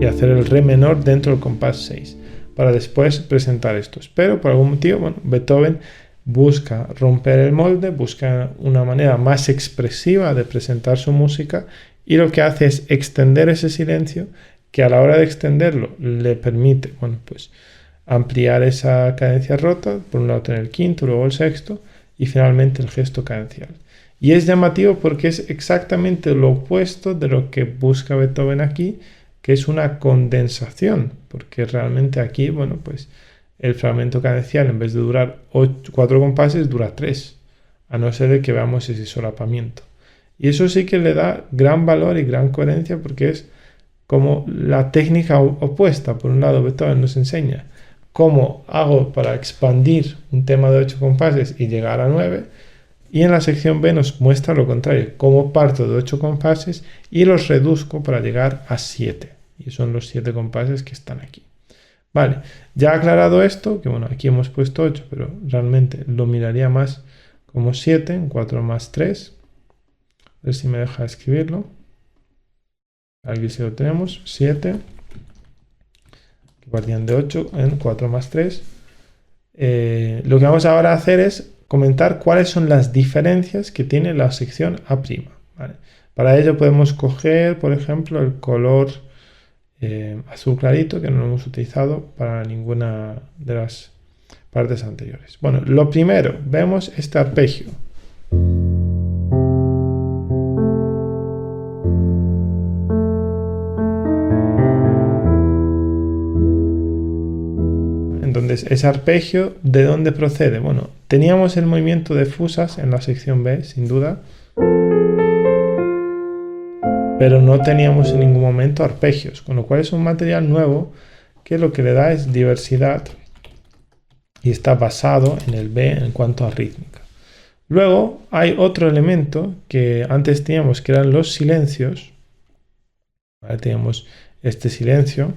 Y hacer el re menor dentro del compás 6 para después presentar estos. Pero por algún motivo, bueno, Beethoven busca romper el molde, busca una manera más expresiva de presentar su música y lo que hace es extender ese silencio que a la hora de extenderlo le permite, bueno, pues ampliar esa cadencia rota, por un lado tener el quinto, luego el sexto y finalmente el gesto cadencial. Y es llamativo porque es exactamente lo opuesto de lo que busca Beethoven aquí, que es una condensación, porque realmente aquí, bueno, pues el fragmento cadencial en vez de durar 4 compases dura 3, a no ser de que veamos ese solapamiento. Y eso sí que le da gran valor y gran coherencia porque es como la técnica opuesta. Por un lado, Beethoven nos enseña cómo hago para expandir un tema de 8 compases y llegar a 9, y en la sección B nos muestra lo contrario, cómo parto de 8 compases y los reduzco para llegar a 7. Y son los 7 compases que están aquí. Vale, ya aclarado esto, que bueno, aquí hemos puesto 8, pero realmente lo miraría más como 7 en 4 más 3. A ver si me deja escribirlo. Aquí sí lo tenemos, 7, que partían de 8 en 4 más 3. Lo que vamos ahora a hacer es comentar cuáles son las diferencias que tiene la sección A'. ¿Vale? Para ello podemos coger, por ejemplo, el color azul clarito, que no lo hemos utilizado para ninguna de las partes anteriores. Bueno, lo primero, vemos este arpegio. Entonces, ese arpegio, ¿de dónde procede? Bueno, teníamos el movimiento de fusas en la sección B, sin duda, pero no teníamos en ningún momento arpegios, con lo cual es un material nuevo que lo que le da es diversidad y está basado en el B en cuanto a rítmica. Luego hay otro elemento que antes teníamos que eran los silencios. ¿Vale? Teníamos este silencio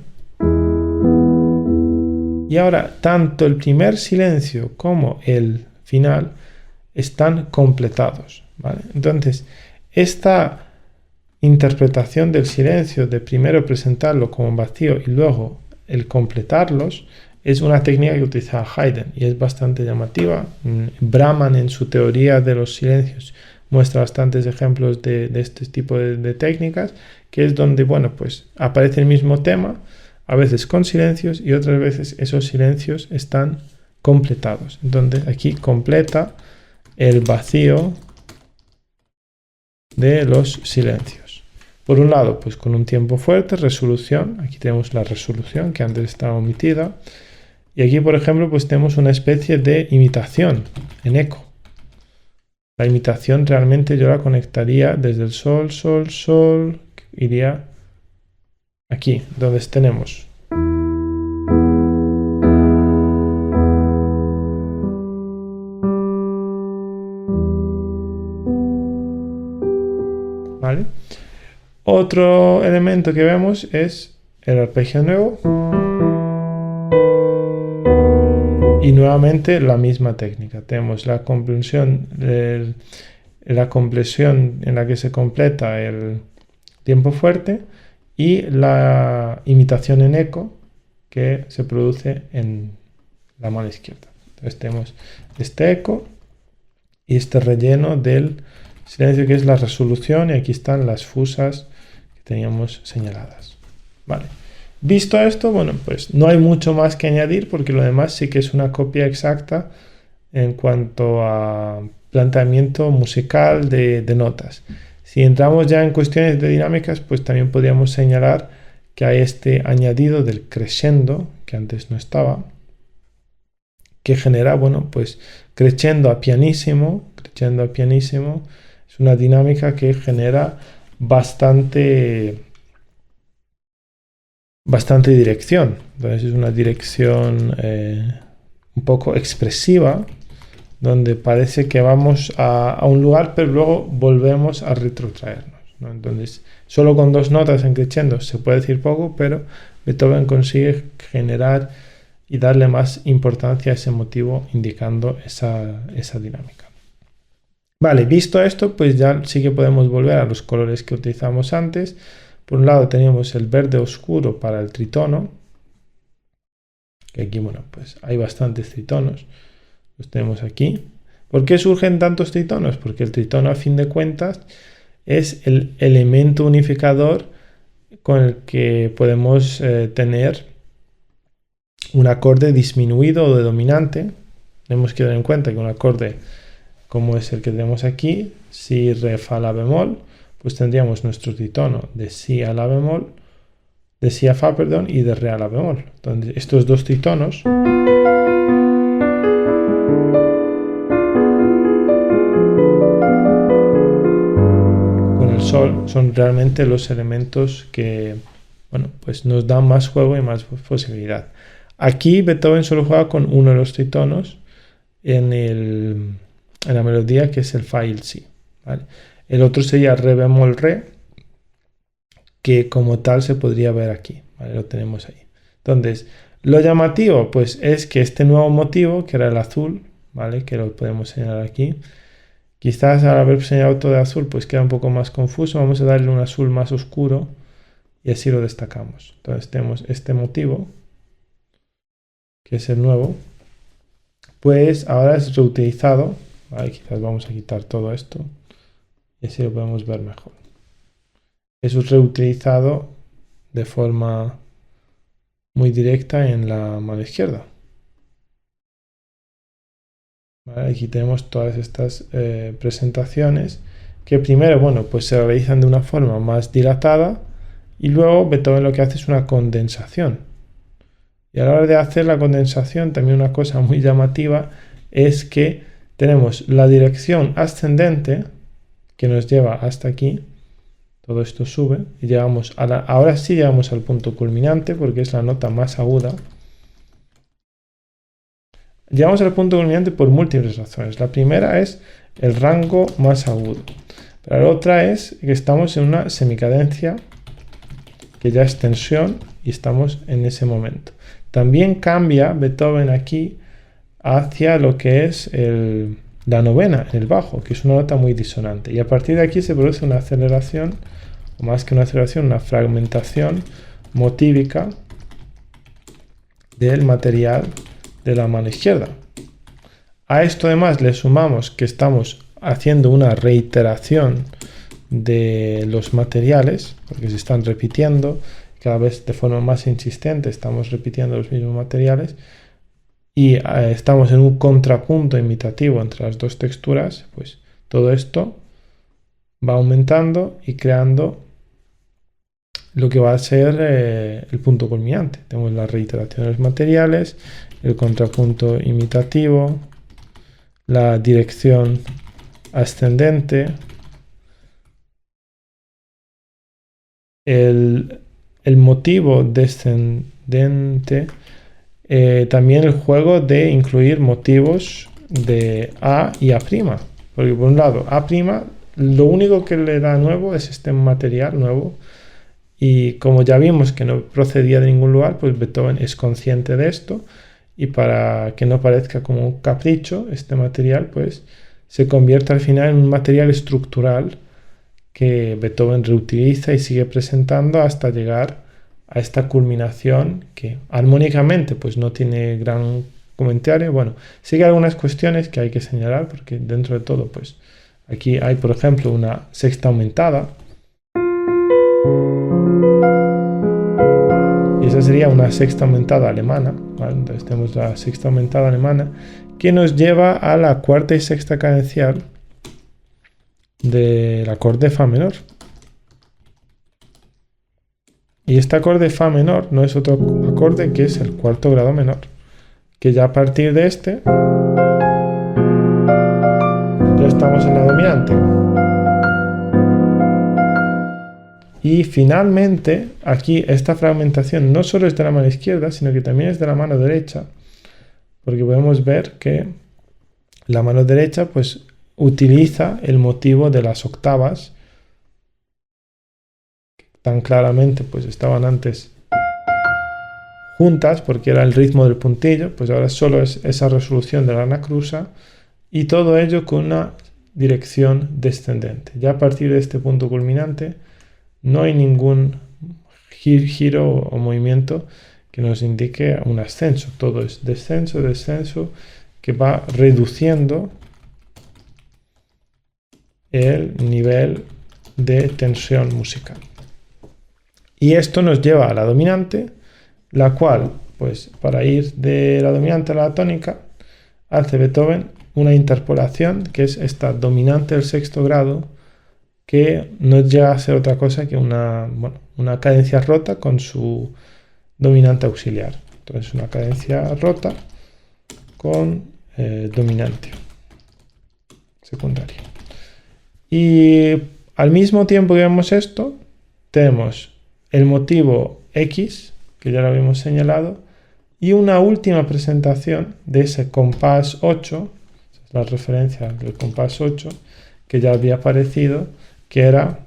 Y ahora, tanto el primer silencio como el final están completados, ¿vale? Entonces, esta interpretación del silencio, de primero presentarlo como vacío y luego el completarlos, es una técnica que utiliza Haydn y es bastante llamativa. Brahman, en su teoría de los silencios, muestra bastantes ejemplos de este tipo de técnicas, que es donde, bueno, pues aparece el mismo tema, a veces con silencios y otras veces esos silencios están completados. Entonces aquí completa el vacío de los silencios. Por un lado, pues con un tiempo fuerte, resolución. Aquí tenemos la resolución que antes estaba omitida. Y aquí, por ejemplo, pues tenemos una especie de imitación en eco. La imitación realmente yo la conectaría desde el sol, sol, sol, iría aquí, donde tenemos. ¿Vale? Otro elemento que vemos es el arpegio nuevo. Y nuevamente la misma técnica. Tenemos la comprensión, la compresión en la que se completa el tiempo fuerte y la imitación en eco que se produce en la mano izquierda. Entonces tenemos este eco y este relleno del silencio que es la resolución, y aquí están las fusas que teníamos señaladas. Vale. Visto esto, bueno, pues no hay mucho más que añadir porque lo demás sí que es una copia exacta en cuanto a planteamiento musical de notas. Si entramos ya en cuestiones de dinámicas, pues también podríamos señalar que hay este añadido del crescendo, que antes no estaba, que genera, bueno, pues crescendo a pianissimo, es una dinámica que genera bastante dirección. Entonces es una dirección un poco expresiva, donde parece que vamos a un lugar, pero luego volvemos a retrotraernos, ¿no? Entonces, solo con dos notas en crescendo se puede decir poco, pero Beethoven consigue generar y darle más importancia a ese motivo, indicando esa dinámica. Vale, visto esto, pues ya sí que podemos volver a los colores que utilizamos antes. Por un lado tenemos el verde oscuro para el tritono, que aquí, bueno, pues hay bastantes tritonos, los tenemos aquí. ¿Por qué surgen tantos tritonos? Porque el tritono, a fin de cuentas, es el elemento unificador con el que podemos tener un acorde disminuido o de dominante. Tenemos que tener en cuenta que un acorde como es el que tenemos aquí, si, re, fa, la bemol, pues tendríamos nuestro tritono de si a la bemol, de si a fa, perdón, y de re a la bemol. Entonces, estos dos tritonos con el sol son realmente los elementos que, bueno, pues nos dan más juego y más posibilidad. Aquí Beethoven solo juega con uno de los tritonos en la melodía, que es el fa y el si, ¿vale? El otro sería re bemol re, que como tal se podría ver aquí, ¿vale? Lo tenemos ahí. Entonces, lo llamativo, pues, es que este nuevo motivo, que era el azul, ¿vale? Que lo podemos señalar aquí. Quizás al haber señalado todo de azul, pues queda un poco más confuso. Vamos a darle un azul más oscuro y así lo destacamos. Entonces tenemos este motivo, que es el nuevo, pues ahora es reutilizado, ¿vale? Quizás vamos a quitar todo esto y así lo podemos ver mejor. Eso es reutilizado de forma muy directa en la mano izquierda. ¿Vale? Aquí tenemos todas estas presentaciones que primero, bueno, pues se realizan de una forma más dilatada y luego Beethoven lo que hace es una condensación. Y a la hora de hacer la condensación, también una cosa muy llamativa es que tenemos la dirección ascendente que nos lleva hasta aquí. Todo esto sube y llegamos ahora sí llegamos al punto culminante porque es la nota más aguda. Llegamos al punto culminante por múltiples razones. La primera es el rango más agudo. Pero la otra es que estamos en una semicadencia que ya es tensión y estamos en ese momento. También cambia Beethoven aquí hacia lo que es la novena, en el bajo, que es una nota muy disonante. Y a partir de aquí se produce una aceleración, o más que una aceleración, una fragmentación motívica del material de la mano izquierda. A esto además le sumamos que estamos haciendo una reiteración de los materiales, porque se están repitiendo, cada vez de forma más insistente estamos repitiendo los mismos materiales, y estamos en un contrapunto imitativo entre las dos texturas, pues todo esto va aumentando y creando lo que va a ser el punto culminante. Tenemos la reiteración de los materiales, el contrapunto imitativo, la dirección ascendente, el motivo descendente, también el juego de incluir motivos de A y A', porque por un lado A', lo único que le da nuevo es este material nuevo, y como ya vimos que no procedía de ningún lugar, pues Beethoven es consciente de esto, y para que no parezca como un capricho, este material pues se convierte al final en un material estructural que Beethoven reutiliza y sigue presentando hasta llegar a esta culminación que armónicamente pues no tiene gran comentario. Bueno, sí que hay algunas cuestiones que hay que señalar, porque dentro de todo pues aquí hay por ejemplo una sexta aumentada, y esa sería una sexta aumentada alemana, ¿vale? Entonces tenemos la sexta aumentada alemana que nos lleva a la cuarta y sexta cadencial del acorde Fa menor. Y este acorde Fa menor no es otro acorde que es el cuarto grado menor, que ya a partir de este ya estamos en la dominante. Y finalmente aquí esta fragmentación no solo es de la mano izquierda, sino que también es de la mano derecha, porque podemos ver que la mano derecha pues utiliza el motivo de las octavas, que tan claramente pues estaban antes juntas porque era el ritmo del puntillo, pues ahora solo es esa resolución de la anacrusa, y todo ello con una dirección descendente. Ya a partir de este punto culminante no hay ningún giro o movimiento que nos indique un ascenso, todo es descenso, descenso, que va reduciendo el nivel de tensión musical. Y esto nos lleva a la dominante, la cual, pues para ir de la dominante a la tónica, hace Beethoven una interpolación, que es esta dominante del sexto grado, que no llega a ser otra cosa que una cadencia rota con su dominante auxiliar. Entonces una cadencia rota con dominante secundaria. Y al mismo tiempo que vemos esto, tenemos el motivo X, que ya lo habíamos señalado, y una última presentación de ese compás 8, la referencia del compás 8, que ya había aparecido, que era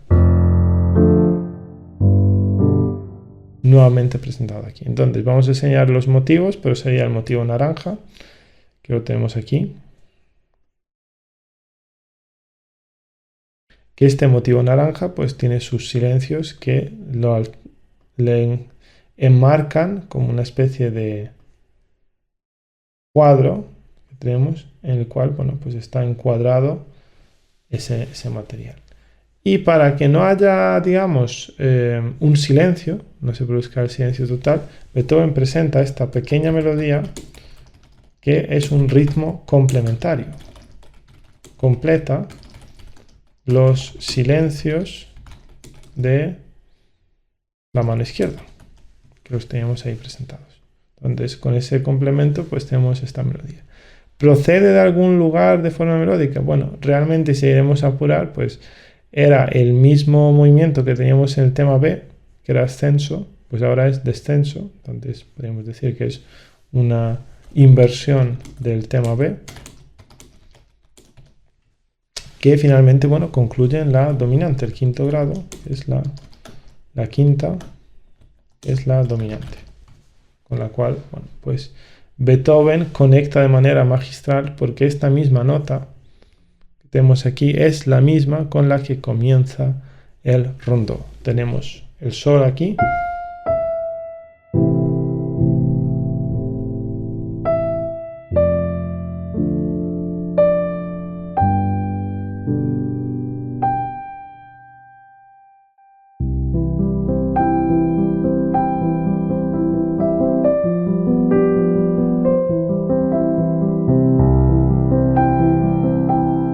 nuevamente presentado aquí. Entonces vamos a enseñar los motivos, pero sería el motivo naranja, que lo tenemos aquí. Que este motivo naranja pues tiene sus silencios que le enmarcan como una especie de cuadro que tenemos, en el cual pues está encuadrado ese material. Y para que no haya, digamos, un silencio, no se produzca el silencio total, Beethoven presenta esta pequeña melodía que es un ritmo complementario. Completa los silencios de la mano izquierda, que los teníamos ahí presentados. Entonces, con ese complemento, pues tenemos esta melodía. ¿Procede de algún lugar de forma melódica? Bueno, realmente si iremos a apurar, pues era el mismo movimiento que teníamos en el tema B, que era ascenso, pues ahora es descenso. Entonces podríamos decir que es una inversión del tema B, que finalmente concluye en la dominante, el quinto grado, que es la quinta es la dominante. Con la cual, bueno, pues Beethoven conecta de manera magistral porque esta misma nota que tenemos aquí es la misma con la que comienza el rondó. Tenemos el sol aquí.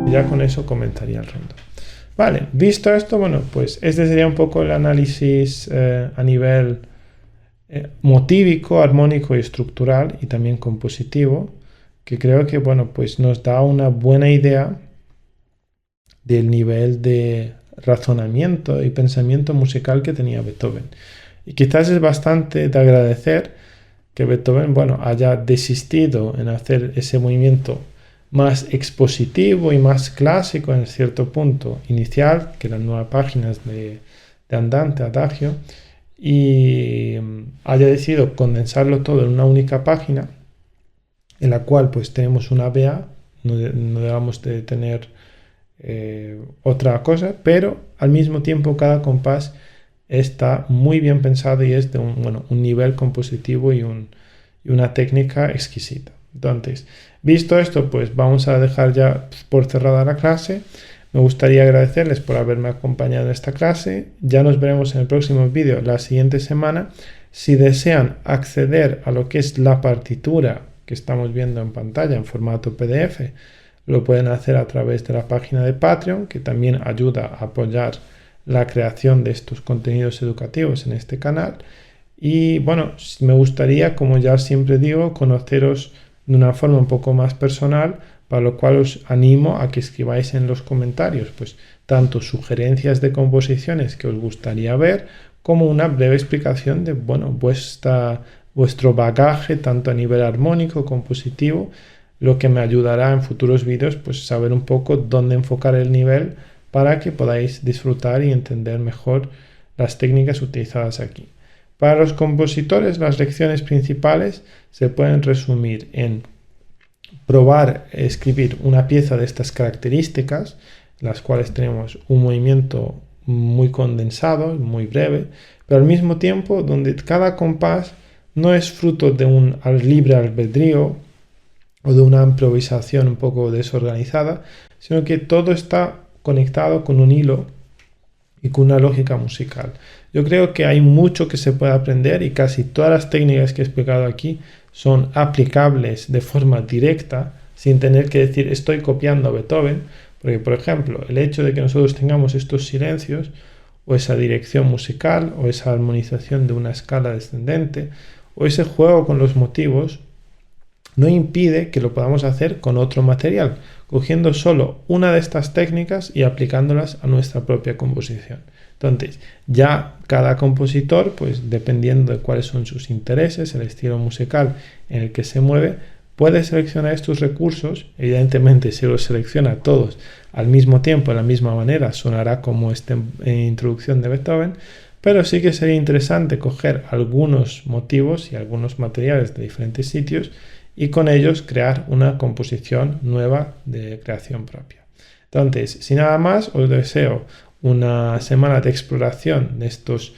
Ya con eso comenzaría el rondo. Vale, visto esto, bueno, pues este sería un poco el análisis a nivel motívico, armónico y estructural y también compositivo, que creo que, bueno, pues nos da una buena idea del nivel de razonamiento y pensamiento musical que tenía Beethoven. Y quizás es bastante de agradecer que Beethoven, bueno, haya desistido en hacer ese movimiento más expositivo y más clásico en cierto punto inicial, que eran 9 páginas de andante, adagio, y haya decidido condensarlo todo en una única página, en la cual pues tenemos una BA, no debamos de tener otra cosa, pero al mismo tiempo cada compás está muy bien pensado y es de un nivel compositivo y una técnica exquisita. Entonces, visto esto, pues vamos a dejar ya por cerrada la clase. Me gustaría agradecerles por haberme acompañado en esta clase. Ya nos veremos en el próximo vídeo la siguiente semana. Si desean acceder a lo que es la partitura que estamos viendo en pantalla en formato PDF, lo pueden hacer a través de la página de Patreon, que también ayuda a apoyar la creación de estos contenidos educativos en este canal. Y bueno, me gustaría, como ya siempre digo, conoceros de una forma un poco más personal, para lo cual os animo a que escribáis en los comentarios, pues tanto sugerencias de composiciones que os gustaría ver, como una breve explicación de, bueno, vuestro bagaje, tanto a nivel armónico, compositivo, lo que me ayudará en futuros vídeos, pues saber un poco dónde enfocar el nivel para que podáis disfrutar y entender mejor las técnicas utilizadas aquí. Para los compositores, las lecciones principales se pueden resumir en probar a escribir una pieza de estas características, las cuales tenemos un movimiento muy condensado, muy breve, pero al mismo tiempo donde cada compás no es fruto de un libre albedrío o de una improvisación un poco desorganizada, sino que todo está conectado con un hilo y con una lógica musical. Yo creo que hay mucho que se puede aprender y casi todas las técnicas que he explicado aquí son aplicables de forma directa, sin tener que decir estoy copiando a Beethoven, porque por ejemplo el hecho de que nosotros tengamos estos silencios o esa dirección musical o esa armonización de una escala descendente o ese juego con los motivos no impide que lo podamos hacer con otro material, cogiendo solo una de estas técnicas y aplicándolas a nuestra propia composición. Entonces, ya cada compositor, pues dependiendo de cuáles son sus intereses, el estilo musical en el que se mueve, puede seleccionar estos recursos. Evidentemente, si los selecciona todos al mismo tiempo, de la misma manera, sonará como esta introducción de Beethoven, pero sí que sería interesante coger algunos motivos y algunos materiales de diferentes sitios y con ellos crear una composición nueva de creación propia. Entonces, sin nada más, os deseo una semana de exploración de estos